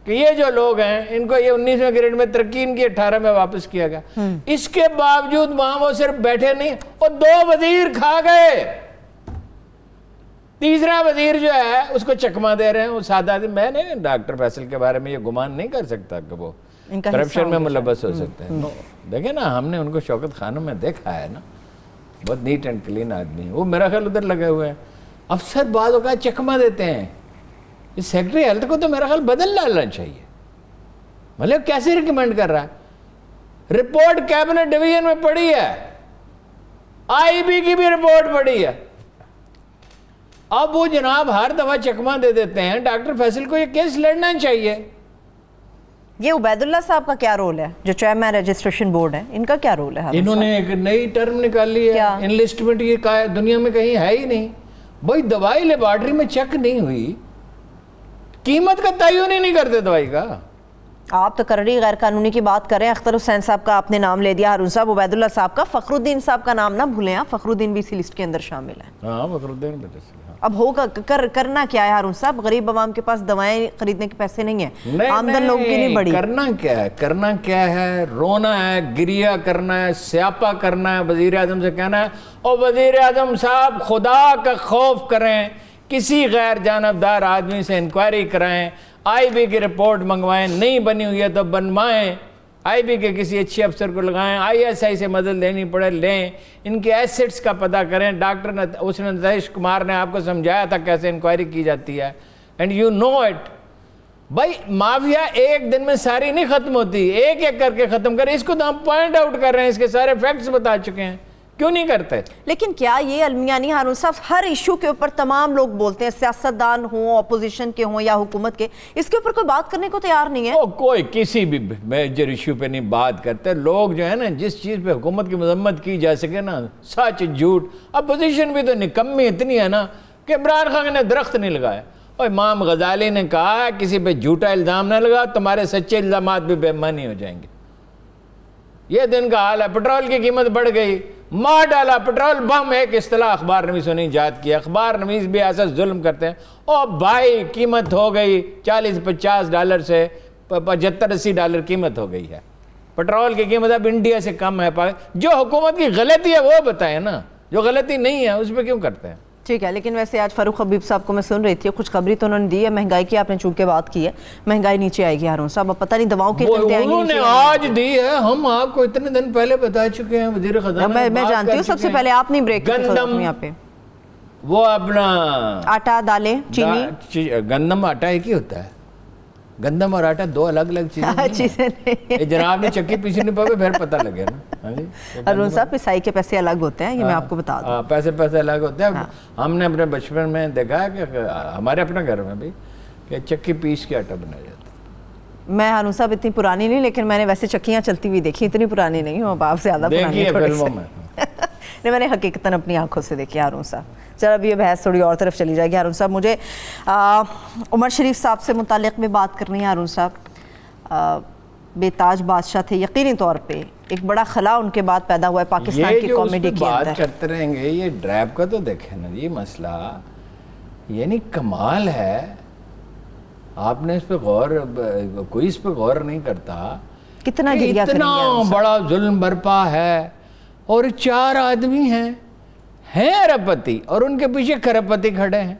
कि ये जो लोग हैं इनको ये 19वें ग्रेड में तरक्की इनकी 18 में वापस किया गया। इसके बावजूद वहां वो सिर्फ बैठे नहीं और 2 वजीर खा गए। तीसरा वजीर जो है उसको चकमा दे रहे हैं। वो सादा आदमी, मैंने डॉक्टर फैसल के बारे में ये गुमान नहीं कर सकता कि वो करप्शन में मुलव्वस हो सकते हैं। देखे ना, हमने उनको शौकत खानों में देखा है ना, बहुत नीट एंड क्लीन आदमी है वो। मेरा ख्याल उधर लगे हुए हैं। अफसर बाद होगा चकमा देते हैं। इस सेक्रेटरी हेल्थ को तो मेरा ख्याल बदल डालना चाहिए। मतलब कैसे रिकमेंड कर रहा है? रिपोर्ट कैबिनेट डिवीजन में पड़ी है, IB की भी रिपोर्ट पड़ी है। अब वो जनाब हर दफा चकमा दे देते हैं। डॉक्टर फैसल को ये केस लड़ना चाहिए। ये उबैदुल्लाह साहब का क्या रोल है, जो चेयरमैन रजिस्ट्रेशन बोर्ड है, इनका क्या रोल है? इन्होंने एक नई टर्म निकाली है, इनलिस्टमेंट। ये दुनिया में कहीं है ही नहीं भाई। दवाई लेबॉर्ट्री में चेक नहीं हुई, कीमत का तयन ही नहीं करते दवाई का। आप तो करड़ी गैर कानूनी की बात करें। अख्तर हुसैन साहब का आपने नाम ले दिया, हारून साहब, उबैदुल्लाह साहब का, फखरुद्दीन साहब का नाम ना भूलें। फखरुद्दीन भी इसी लिस्ट के अंदर शामिल है। हाँ, फखरुद्दीन। अब होगा करना क्या है हारून साहब? गरीब अवाम के पास दवाएं खरीदने के पैसे नहीं है, आमदन लोगों की नहीं बढ़ी। करना क्या है? करना क्या है? रोना है, गिरिया करना है, स्यापा करना है, वजीर आजम से कहना है और वजीर आजम साहब खुदा का खौफ करें, किसी गैर जानबदार आदमी से इंक्वायरी कराएं, IB की रिपोर्ट मंगवाएं, नहीं बनी हुई है तो बनवाएं, IB के किसी अच्छे अफसर को लगाएं, ISI से मदद लेनी पड़े लें, इनके एसेट्स का पता करें। डॉक्टर उसने नरेश कुमार ने आपको समझाया था कैसे इंक्वायरी की जाती है, एंड यू नो इट। भाई माफिया एक दिन में सारी नहीं खत्म होती, एक एक करके खत्म करें। इसको तो हम पॉइंट आउट कर रहे हैं, इसके सारे फैक्ट्स बता चुके हैं, क्यों नहीं करते? लेकिन क्या ये अलमिया नहीं हारून साहब, हर इशू के ऊपर तमाम लोग बोलते हैं, सियासतदान हो, अपोजिशन के हों या हुकूमत के, इसके ऊपर कोई बात करने को तैयार नहीं है। कोई किसी भी मेजर इशू पे नहीं बात करते लोग। जो है ना, जिस चीज़ पे हुकूमत की मजम्मत की जा सके ना, सच झूठ। अपोजिशन भी तो निकम्मी इतनी है ना कि इमरान खान ने दरख्त नहीं लगाया। और इमाम गजाली ने कहा किसी पे झूठा इल्ज़ाम ना लगा, तुम्हारे सच्चे इल्ज़ामात भी बेईमानी हो जाएंगे। ये दिन का हाल है। पेट्रोल की कीमत बढ़ गई, मार डाला पेट्रोल बम। एक इस्तेलाह अखबार नवीसों ने ईजाद किया। अखबार नवीस भी ऐसा जुल्म करते हैं। ओ भाई, कीमत हो गई $40-50 से $75-80 कीमत हो गई है पेट्रोल की कीमत। अब इंडिया से कम है। जो हुकूमत की गलती है वो बताएं ना, जो गलती नहीं है उस पर क्यों करते हैं? ठीक है, लेकिन वैसे आज फारूक हबीब साहब को मैं सुन रही थी, कुछ खबरी तो उन्होंने दी है महंगाई की, आपने चूंकि बात की है महंगाई नीचे आएगी हारून साहब। अब पता नहीं दवाओं की उन्होंने आज दी है, हम आपको इतने दिन पहले बता चुके हैं। वजीर खजाना मैं जानती हूँ, सबसे पहले आप नहीं ब्रेक यहाँ पे। वो अपना आटा, दालें, चीनी, गंदम आटा एक ही होता है। गंदम और आटा 2 अलग-अलग चीजें नहीं। जनाब ने चक्की पीछे नहीं पावे, फिर पता लगे ना। अरुण साहब, पिसाई के पैसे अलग होते हैं, ये मैं आपको बता दूं। पैसे अलग होते हैं। हमने अपने बचपन में देखा है कि हमारे अपने घर में भी कि चक्की पीस के आटा बनाया जाता है। मैं हारून साहब इतनी पुरानी नहीं, लेकिन मैंने वैसे चक्कियाँ चलती हुई देखी, इतनी पुरानी नहीं हूँ, आप ज्यादा पुरानी फिल्मों में। नहीं, मैंने हकीकतन अपनी आंखों से देखी हारून साहब। चलो अब ये बहस थोड़ी और तरफ चली जाएगी हारून साहब। मुझे उमर शरीफ साहब से मुतालिक में बात करनी है हारून साहब। बेताज बादशाह थे, यकीनी तौर पे एक बड़ा खला उनके बाद पैदा हुआ है पाकिस्तान की कॉमेडी के अंदर। बात करते रहेंगे, ये ड्रैप का तो देखे ना ये मसला, यानी कमाल है। आपने इस पे गौर, कोई इस पे गौर नहीं करता कितना गिरिया इतना बड़ा जुल्म बरपा है और 4 आदमी हैं अरबपति और उनके पीछे खरबपति खड़े हैं।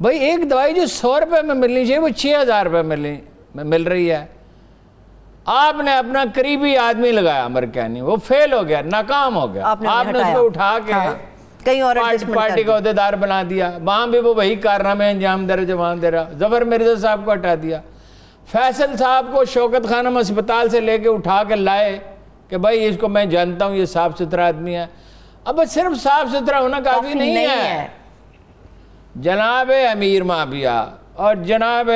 भाई एक दवाई जो 100 रुपये में मिलनी चाहिए वो 6,000 रुपये में मिल रही है। आपने अपना करीबी आदमी लगाया अमरकैनी, वो फेल हो गया, नाकाम हो गया, आपने उसको उठा के कहीं और पार्टी का अहदेदार बना दिया, वहां भी वो वही कारनामे अंजाम दे रहे जवान दे रहा। जफर मिर्जा साहब को हटा दिया, फैसल साहब को शौकत खानम अस्पताल से लेके उठा के लाए कि भाई इसको मैं जानता हूँ, ये साफ सुथरा आदमी है। अब सिर्फ साफ सुथरा होना काफी नहीं है। जनाब अमीर माविया और जनाब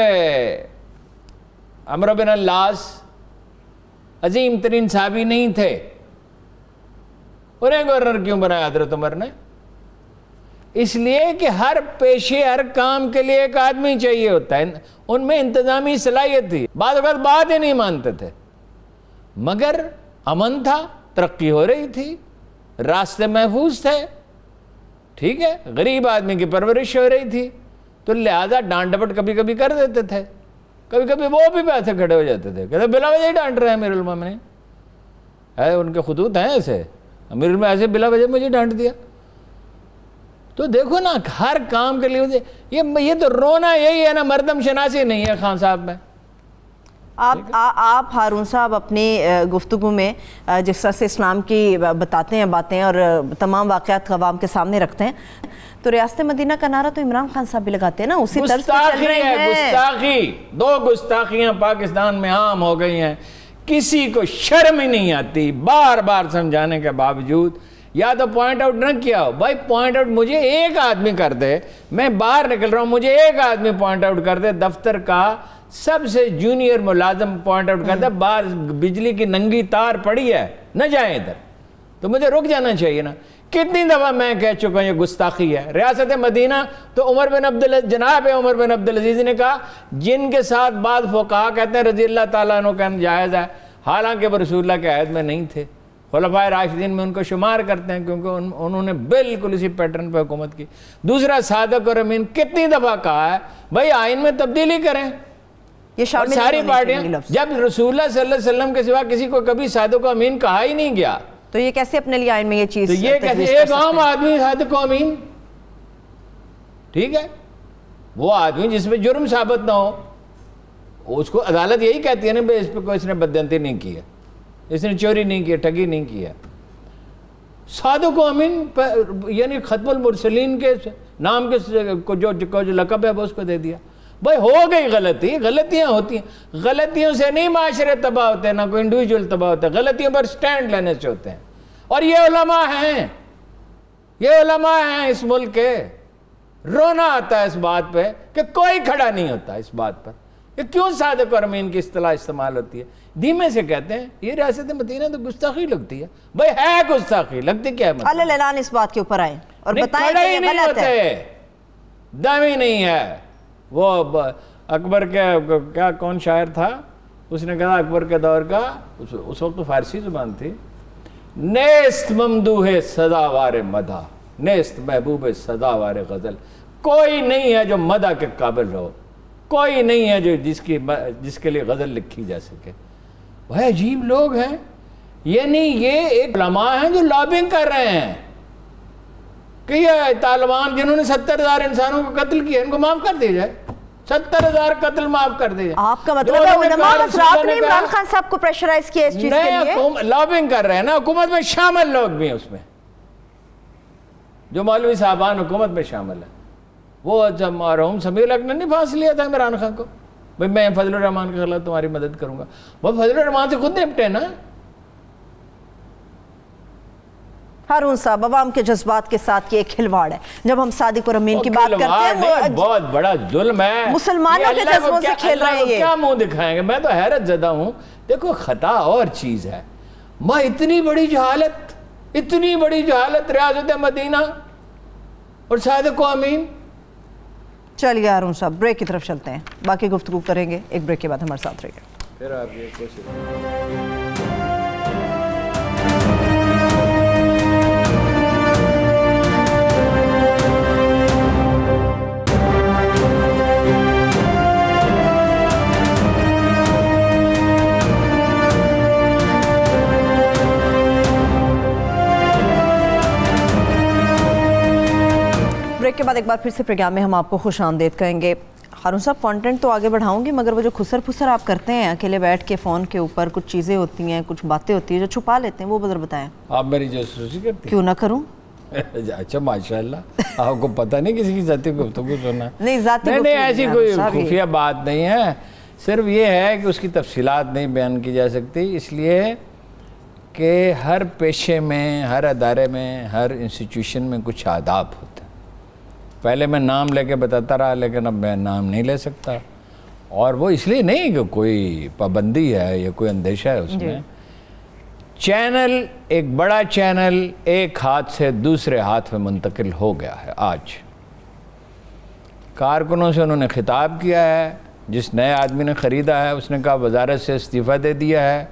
अमर बिन अल्लास अजीम तरीन साहबी नहीं थे, उन्हें गवर्नर क्यों बनाया हजरत उमर ने? इसलिए कि हर पेशे हर काम के लिए एक आदमी चाहिए होता है, उनमें इंतजामी सलाहियत थी। बात ही नहीं मानते थे, मगर अमन था, तरक्की हो रही थी, रास्ते महफूज थे, ठीक है, गरीब आदमी की परवरिश हो रही थी, तो लिहाजा डांट डपट कभी कभी कर देते थे, कभी कभी वो भी पैसे खड़े हो जाते थे, कहते बिला वजह ही डांट रहे हैं अमीरुल मोमिनीन है, उनके खुतूत हैं ऐसे, अमीरुल में ऐसे बिला वजह मुझे डांट दिया। तो देखो ना, हर काम के लिए ये तो रोना यही है ना, मर्दम शनासी नहीं है खान साहब में। आप हारून साहब अपनी गुफ्तगू में जिस तरह से इस्लाम की बताते हैं बातें और तमाम वाक़यात अवाम के सामने रखते हैं, तो रियासत मदीना का नारा तो इमरान खान साहब भी लगाते हैं ना, उसी तर्ज पे चल रहे हैं। गुस्ताखी, 2 गुस्ताखियां पाकिस्तान में आम हो गई हैं, किसी को शर्म ही नहीं आती, बार बार समझाने के बावजूद। या तो पॉइंट आउट न किया हो, भाई पॉइंट आउट मुझे एक आदमी कर दे, मैं बाहर निकल रहा हूं, मुझे एक आदमी पॉइंट आउट कर दे, दफ्तर का सबसे जूनियर मुलाजम पॉइंट आउट कर दे, बाहर बिजली की नंगी तार पड़ी है, न जाए इधर, तो मुझे रुक जाना चाहिए ना। कितनी दफा मैं कह चुका हूं ये गुस्ताखी है। रियासत मदीना तो जनाब उमर बिन अब्दुल अजीज ने कहा, जिनके साथ बाद फुक़हा कहते हैं रज़ी अल्लाह ताला अन्हु का जायज़ है, हालांकि वो रसूलुल्लाह के अहद में नहीं थे, खुलफाए राशिदीन में उनको शुमार करते हैं, क्योंकि उन्होंने बिल्कुल इसी पैटर्न पर हुकूमत की। दूसरा सादिक और अमीन, कितनी दफा कहा है भाई आइन में तब्दीली करें, ये सारी पार्टियां, जब रसूलुल्लाह सल्लल्लाहु अलैहि वसल्लम के सिवा किसी को कभी सादिक और अमीन कहा ही नहीं गया, तो ये कैसे अपने लिए आइन में ये चीज, तो ये कैसे एक आम आदमी सादिक और अमीन, ठीक है, वो आदमी जिसमें जुर्म साबित ना हो, उसको अदालत यही कहती है ना भाई इस पर कोई इसने बदअंती नहीं की है, इसने चोरी नहीं की, ठगी नहीं की है। सादिक और अमीन यानी खत्मुल मुरसलीन के नाम के जो लकब है वो उसको दे दिया। भाई हो गई गलती, गलतियां होती हैं, गलतियों से नहीं माशरे तबाह होते, ना कोई इंडिविजुअल तबाह होता है, गलतियों पर स्टैंड लेने से होते हैं। और ये उलमा हैं, ये उलमा हैं इस मुल्क के, रोना आता है इस बात पे कि कोई खड़ा नहीं होता इस बात पर, ये क्यों सादिक और अमीन की इस्तिलाह इस्तेमाल होती है। धीमे से कहते हैं ये रियासत मदीना तो गुस्ताखी लगती है, भाई है गुस्ताखी, लगती क्या है, अल्लाह ऐलान इस बात के ऊपर आए और बताएं कि ये गलत है, दम ही नहीं है। वो अकबर के क्या कौन शायर था, उसने कहा अकबर के दौर का, उस वक्त तो फारसी जुबान थी, नेस्त ममदूह सदावार मदा, नेस्त महबूब सदावार गजल, कोई नहीं है जो मदा के काबिल रहो, कोई नहीं है जो जिसके लिए गजल लिखी जा सके। भाई अजीब लोग हैं, यानी ये एक उलमा हैं जो लॉबिंग कर रहे हैं कि ये तालिबान जिन्होंने 70,000 इंसानों को कत्ल किया, इनको माफ कर दिया जाए, 70,000 कत्ल माफ कर दिया। आपका मतलब है उलमा हज़रात ने इमरान खान साहब को प्रेशराइज किया इस चीज के लिए, लॉबिंग कर रहे हैं ना, हुकूमत में शामिल लोग भी हैं उसमें, जो मौलवी साहबान हुकूमत में शामिल है। वो जब मरहूम समीर हक ने नहीं फांसी लिया था इमरान खान को, भाई मैं फजलुर रहमान के खिलाफ तुम्हारी मदद करूंगा, वो फजलुर रहमान से खुद निपटे ना। हारून साहब, अवाम के जज्बात के साथ ये एक खिलवाड़ है। जब हम सादिक और अमीन की बात करते हैं, वो बहुत बड़ा जुल्म है, मुसलमानों के जज्बों से खेल रहे हैं, ये क्या मुंह दिखाएंगे। मैं तो हैरत ज़दा हूं। देखो खता और चीज है, मैं इतनी बड़ी जहालत, इतनी बड़ी जहालत रियासत मदीना और सादिक और अमीन। चलिए हारून साहब ब्रेक की तरफ चलते हैं, बाकी गुफ्तगू करेंगे एक ब्रेक के बाद, हमारे साथ रहिए। फिर आप ये कोशिश ब्रेक के बाद एक बार फिर से प्रोग्राम में हम आपको खुश आमदेद कहेंगे। हारून साहब, कंटेंट तो आगे बढ़ाऊंगी, मगर वो जो खुसर फुसर आप करते हैं अकेले बैठ के फ़ोन के ऊपर, कुछ चीज़ें होती हैं, कुछ बातें होती हैं जो छुपा लेते हैं, वो बदल बताएं। आप मेरी जासूसी करती हैं? क्यों ना करूं। अच्छा माशाल्लाह, आपको पता नहीं किसी की जाती गुफ्तगू सुना? नहीं, नहीं, ऐसी कोई खुफिया बात नहीं है, सिर्फ ये है कि उसकी तफसीलात नहीं बयान की जा सकती, इसलिए कि हर पेशे में, हर अदारे में, हर इंस्टीट्यूशन में कुछ आदाब होते हैं। पहले मैं नाम लेके बताता रहा, लेकिन अब मैं नाम नहीं ले सकता, और वो इसलिए नहीं कि कोई पाबंदी है या कोई अंदेशा है उसमें। चैनल, एक बड़ा चैनल एक हाथ से दूसरे हाथ में मुंतकिल हो गया है। आज कारकुनों से उन्होंने खिताब किया है, जिस नए आदमी ने ख़रीदा है उसने कहा वजारत से इस्तीफ़ा दे दिया है,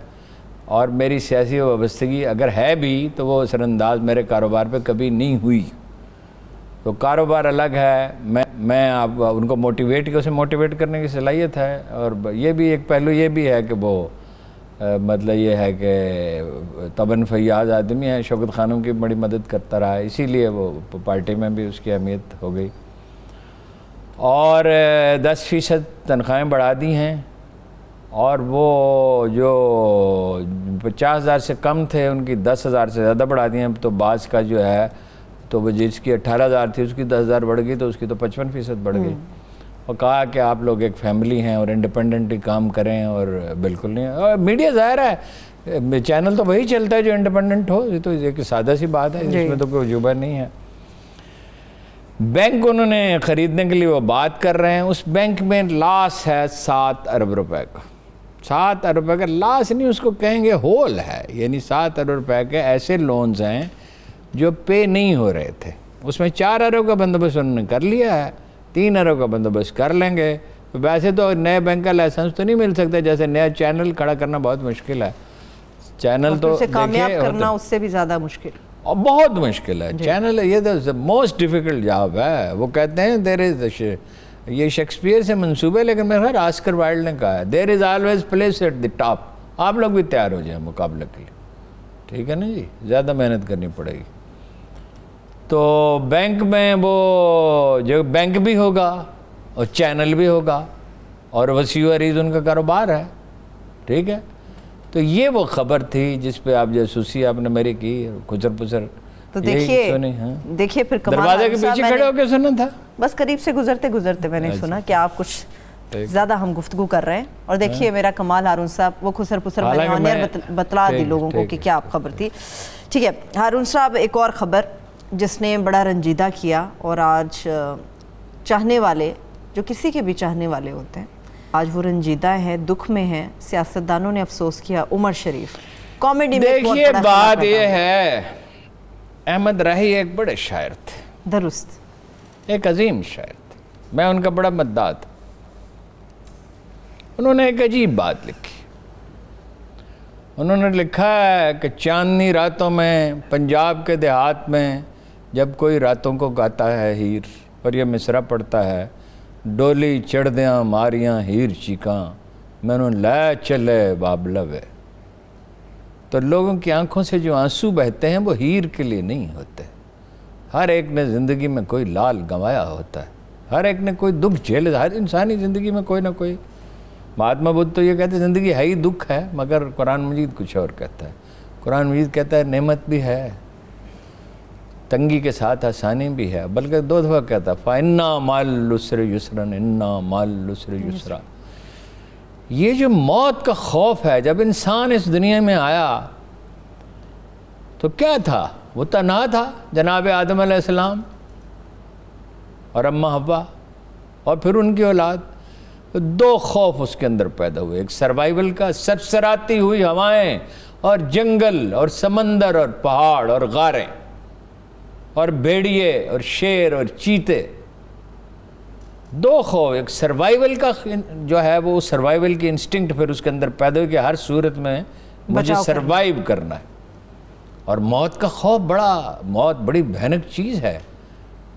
और मेरी सियासी वाबस्तगी अगर है भी तो वो असरअंदाज मेरे कारोबार पे कभी नहीं हुई। तो कारोबार अलग है, मैं आप उनको मोटिवेट की, उसे मोटिवेट करने की सलाहियत है। और ये भी एक पहलू ये भी है कि वो मतलब ये है कि तबन फैयाज आदमी है, शौकत खानम की बड़ी मदद करता रहा है, इसीलिए वो पार्टी में भी उसकी अहमियत हो गई। और 10% तनख्वाहें बढ़ा दी हैं, और वो जो 50,000 से कम थे उनकी 10,000 से ज़्यादा बढ़ा दी हैं। तो बास का जो है, तो वो जिसकी 18,000 थी उसकी 10,000 बढ़ गई, तो उसकी तो 55% बढ़ गई। और कहा कि आप लोग एक फैमिली हैं और इंडिपेंडेंटली काम करें, और बिल्कुल नहीं। और मीडिया ज़ाहिर है, चैनल तो वही चलता है जो इंडिपेंडेंट हो, ये तो एक सादा सी बात है, इसमें तो कोई अजूबा नहीं है। बैंक उन्होंने ख़रीदने के लिए वो बात कर रहे हैं, उस बैंक में लॉस है 7 अरब रुपए का। 7 अरब रुपए का लॉस नहीं, उसको कहेंगे होल है, यानी 7 अरब रुपए के ऐसे लोन्स हैं जो पे नहीं हो रहे थे। उसमें 4 अरब का बंदोबस्त उन्होंने कर लिया है, 3 अरब का बंदोबस्त कर लेंगे। तो वैसे तो नए बैंक का लाइसेंस तो नहीं मिल सकता, जैसे नया चैनल खड़ा करना बहुत मुश्किल है। चैनल तो कामयाब करना उससे भी ज़्यादा मुश्किल, और बहुत मुश्किल है। चैनल ये तो मोस्ट डिफ़िकल्ट जॉब है। वो कहते हैं देयर इज, ये शेक्सपियर से मंसूब है, लेकिन मेरे ख्याल ऑस्कर वाइल्ड ने कहा है there is always place at the top. आप लोग भी तैयार हो जाए मुकाबले के लिए, ठीक है ना जी, ज़्यादा मेहनत करनी पड़ेगी। तो बैंक में वो जो बैंक भी होगा और चैनल भी होगा, और वसी अरीज उनका कारोबार है, ठीक है। तो ये वो खबर थी जिस पे आप जासूसी आपने मेरी की, खुचर पुचर। तो देखिए, देखिए फिर दरवाजे के पीछे खड़े होकर सुना था, बस करीब से गुजरते गुजरते मैंने सुना कि आप कुछ ज़्यादा हम गुफ्तगू कर रहे हैं। और देखिए मेरा कमाल हारून साहब, वो खुसर पुसर मैंने बतला दी लोगों को कि क्या आप खबर थी। ठीक है हारून साहब, एक और ख़बर जिसने बड़ा रंजीदा किया, और आज चाहने वाले, जो किसी के भी चाहने वाले होते हैं, आज वो रंजीदा है, दुख में है। सियासतदानों ने अफसोस किया। उमर शरीफ कॉमेडी में, देखिए बात ये है, अहमद राही एक बड़े शायर थे, दुरुस्त, एक अजीम शायर थे, मैं उनका बड़ा मद्दाह था। उन्होंने एक अजीब बात लिखी। उन्होंने लिखा है कि चांदनी रातों में पंजाब के देहात में जब कोई रातों को गाता है हीर, और ये मिसरा पड़ता है, डोली चढ़दियाँ मारियाँ हीर चीकां, मैनू लै चले बाबला वे। तो लोगों की आंखों से जो आंसू बहते हैं वो हीर के लिए नहीं होते। हर एक ने ज़िंदगी में कोई लाल गंवाया होता है, हर एक ने कोई दुख झेले, हर इंसानी ज़िंदगी में कोई ना कोई। महात्मा बुद्ध तो ये कहते हैं ज़िंदगी है ही दुख है, मगर कुरान मजीद कुछ और कहता है। कुरान मजीद कहता है नेमत भी है, तंगी के साथ आसानी भी है, बल्कि 2 दफ़ा कहता है फ़इन्ना माल उसरि युसरन, इन्ना माल उसरि युसरा। ये जो मौत का खौफ है, जब इंसान इस दुनिया में आया तो क्या था, वो तन्हा था, जनाब आदम अलैहिस्सलाम और अम्मा हव्वा और फिर उनकी औलाद। तो 2 खौफ उसके अंदर पैदा हुए, एक सर्वाइवल का, सरसराती हुई हवाएं और जंगल और समंदर और पहाड़ और गारें और भेड़िए और शेर और चीते। 2 खौफ, एक सर्वाइवल का जो है वो सर्वाइवल की इंस्टिंक्ट फिर उसके अंदर पैदा हुई कि हर सूरत में मुझे सर्वाइव करना है, और मौत का खौफ, मौत बड़ी भयानक चीज़ है।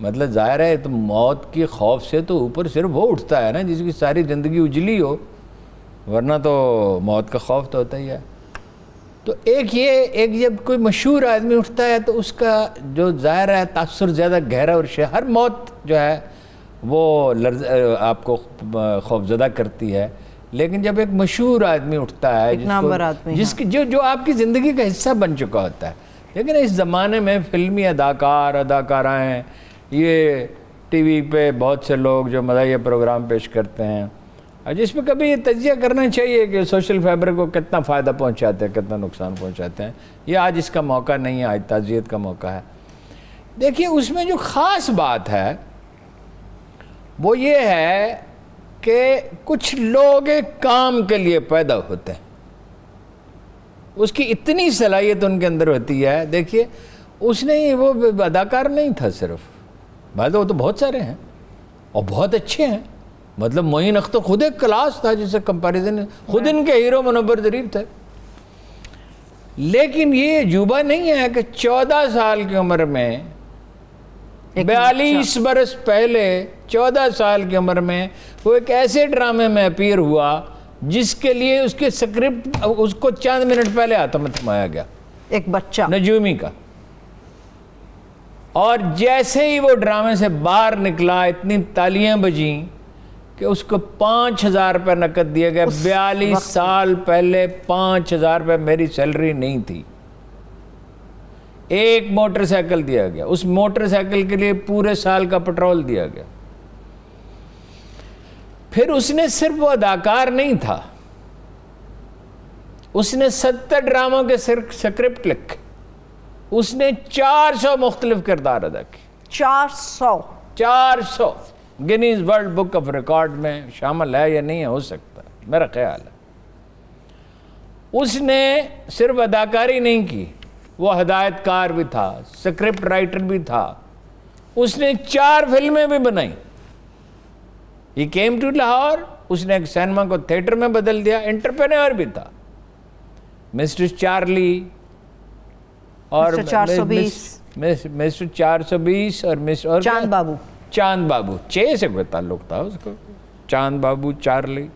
मतलब जाहिर है तो मौत के खौफ से तो ऊपर सिर्फ वो उठता है ना जिसकी सारी ज़िंदगी उजली हो, वरना तो मौत का खौफ तो होता ही है। तो एक जब कोई मशहूर आदमी उठता है तो उसका जो जाहिर है तासुर ज़्यादा गहरा और हर मौत जो है वो आपको खौफजदा करती है। लेकिन जब एक मशहूर आदमी उठता है जिसकी जो आपकी ज़िंदगी का हिस्सा बन चुका होता है। लेकिन इस ज़माने में फिल्मी अदाकार अदाकाराएँ, ये टीवी पे बहुत से लोग जो मज़ाहिया प्रोग्राम पेश करते हैं, और जिसमें कभी ये तजिया करना चाहिए कि सोशल फैब्रिक को कितना फ़ायदा पहुंचाते हैं, कितना नुकसान पहुंचाते हैं। ये आज इसका मौका नहीं है, आज ताज़ियत का मौका है। देखिए, उसमें जो ख़ास बात है वो ये है कि कुछ लोग एक काम के लिए पैदा होते हैं, उसकी इतनी सलाहियत उनके अंदर होती है। देखिए, उसने वो अदाकार नहीं था सिर्फ, भाई वो तो बहुत सारे हैं और बहुत अच्छे हैं। मतलब मोइन अख्तर खुद एक क्लास था, जिससे कंपैरिजन खुद इनके हीरो मुनव्वर ज़रीफ थे। लेकिन ये अजूबा नहीं है कि 14 साल की उम्र में, 42 बरस पहले 14 साल की उम्र में वो एक ऐसे ड्रामे में अपीयर हुआ जिसके लिए उसके स्क्रिप्ट उसको चंद मिनट पहले हाथों में थमाया गया, एक बच्चा नजूमी का। और जैसे ही वो ड्रामे से बाहर निकला, इतनी तालियां बजी कि उसको 5,000 रुपये नकद दिया गया। 42 साल पहले 5,000 रुपये मेरी सैलरी नहीं थी। एक मोटरसाइकिल दिया गया, उस मोटरसाइकिल के लिए पूरे साल का पेट्रोल दिया गया। फिर उसने सिर्फ वो अदाकार नहीं था, उसने 70 ड्रामों के स्क्रिप्ट लिखे, उसने 400 मुख्तलिफ किरदार अदा किए। 400 Guinness world book of record में शामिल है या नहीं है, हो सकता है, मेरा ख्याल है। उसने सिर्फ अदाकारी नहीं की, वो हदायतकार भी था, स्क्रिप्ट राइटर भी था। उसने 4 फिल्में भी बनाई। ही केम टू लाहौर, उसने एक सिनेमा को थिएटर में बदल दिया। एंटरप्रेन्योर भी था। मिस्टर चार्ली और मिस्टर 420 और मिस्टर चांद बाबू 6 से कोई ताल्लुक था उसको। चांद बाबू, चार्ली,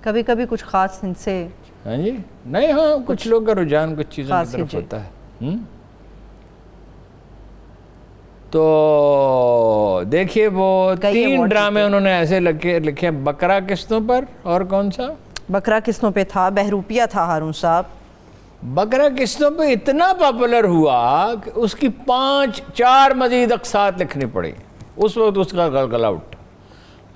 कभी कभी कुछ खास इनसे, हाँ जी, नहीं, हाँ, कुछ लोग का रुझान कुछ चीज़ों की तरफ होता है। तो देखिए, वो 3 ड्रामे उन्होंने ऐसे लिखे। बकरा किस्तों पर, और कौन सा? बकरा किस्तों पे था, बहरूपिया था हारून साहब। बकरा किस्तों पे इतना पॉपुलर हुआ कि उसकी 4 मजीद अक़सात लिखनी पड़ी। उस वक्त उसका गलगला उठा।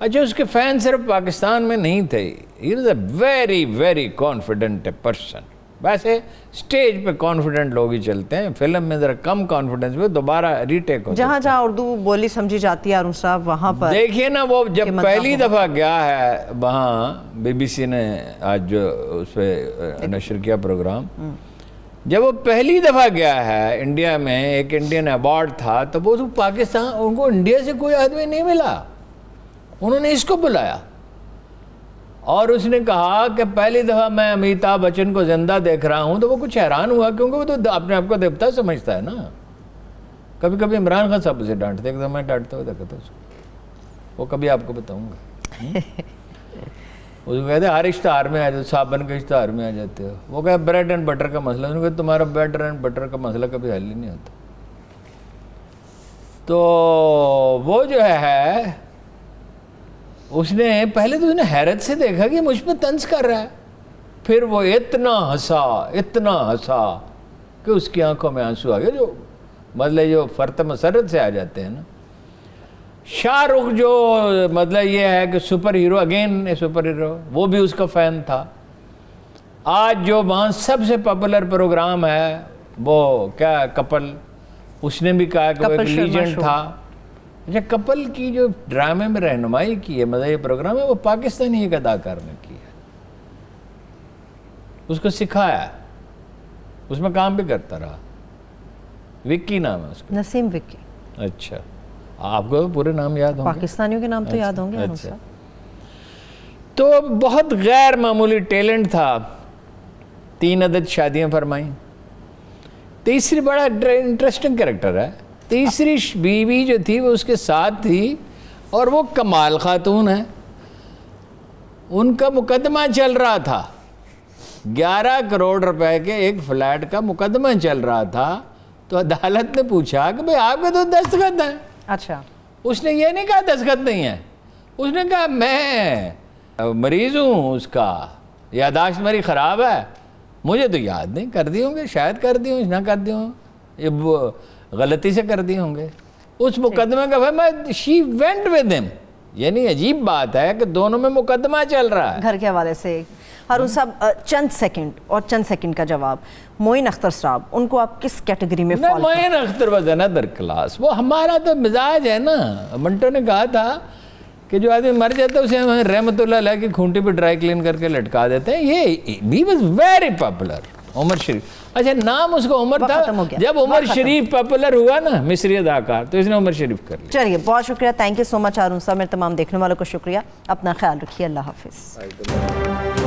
अच्छा, उसके फैन सिर्फ पाकिस्तान में नहीं थे। He was a very very confident person. वैसे स्टेज पे कॉन्फिडेंट लोग ही चलते हैं, फिल्म में ज़रा कम कॉन्फिडेंस में दोबारा रीटेक हो। जहाँ जहाँ उर्दू बोली समझी जाती है अरुण साहब, वहाँ पर देखिए ना, वो जब पहली दफ़ा गया है वहाँ, BBC ने आज जो उस पर नशर किया प्रोग्राम, जब वो पहली दफ़ा गया है इंडिया में, एक इंडियन अवार्ड था, तो वो पाकिस्तान, उनको इंडिया से कोई आदमी नहीं मिला, उन्होंने इसको बुलाया और उसने कहा कि पहली दफ़ा मैं अमिताभ बच्चन को जिंदा देख रहा हूँ। तो वो कुछ हैरान हुआ, क्योंकि वो तो अपने आप को देवता समझता है ना। कभी कभी इमरान खान साहब उसे डांटते, एकदम मैं डांटता हुआ देखा था उसको, वो कभी आपको बताऊँगा। उसको कहते हर इश्तहार में आ जाते, साबन के इश्तहार में आ जाते हो। वो कहे ब्रेड एंड बटर का मसला, उन्होंने कहा तुम्हारा ब्रेड एंड बटर का मसला कभी हल ही नहीं होता। तो वो जो है, उसने पहले तो उसने हैरत से देखा कि मुझ पर तंज कर रहा है। फिर वो इतना हंसा कि उसकी आंखों में आंसू आ गए, जो मतलब जो फर्त मसरत से आ जाते हैं ना। शाहरुख जो मतलब ये है कि super hero, again super hero, वो भी उसका फ़ैन था। आज जो वहाँ सबसे पॉपुलर प्रोग्राम है वो क्या, कपल, उसने भी कहा कि वो एक लीजेंड था। अच्छा, कपल की जो ड्रामे में रहनुमाई की है, मतलब ये प्रोग्राम है, वो पाकिस्तानी एक अदाकार ने की है, उसको सिखाया, उसमें काम भी करता रहा। विक्की नाम है उसका, नसीम विक्की। अच्छा, आपको पूरे नाम याद होंगे? पाकिस्तानियों के नाम तो याद होंगे। अच्छा, तो बहुत गैर मामूली टैलेंट था। 3 अदद शादियां फरमाई। तीसरी बड़ा इंटरेस्टिंग कैरेक्टर है। तीसरी बीवी जो थी वो उसके साथ थी और वो कमाल खातून है। उनका मुकदमा चल रहा था, 11 करोड़ रुपए के एक फ्लैट का मुकदमा चल रहा था। तो अदालत ने पूछा कि भाई आपके तो दस्तखत हैं। अच्छा, उसने ये नहीं कहा दस्तखत नहीं है, उसने कहा मैं मरीज हूँ, उसका यादाश्त मेरी ख़राब है, मुझे तो याद नहीं, कर दिए होंगे, शायद कर दिए होंगे, ना कर दिए होंगे, ये गलती से कर दिए होंगे। उस मुकदमे का मैं शी वेंट विद हिम, यानी अजीब बात है कि दोनों में मुकदमा चल रहा है। घर के हवाले से हारून साहब चंद सेकंड और चंद सेकंड का जवाब, मोइन अख्तर साहब उनको आप किस कैटेगरी में fall? Moin Akhtar was another class, वो हमारा तो मिजाज है ना। मंटो ने कहा था कि जो आदमी मर जाता है उसे हम रहमतुल्लाह अलैह की खूंटी पे ड्राई क्लीन करके लटका देते हैं। ये ही was very popular, Umer Sharif. अच्छा, नाम उसका उमर था, जब उमर शरीफ पॉपुलर हुआ ना मिस्री अदाकार, तो इसने उमर शरीफ कर लिया। चलिए, बहुत शुक्रिया, थैंक यू सो मच हारून साहब। मेरे तमाम देखने वालों को शुक्रिया, अपना ख्याल रखिए, अल्लाह हाफिज़।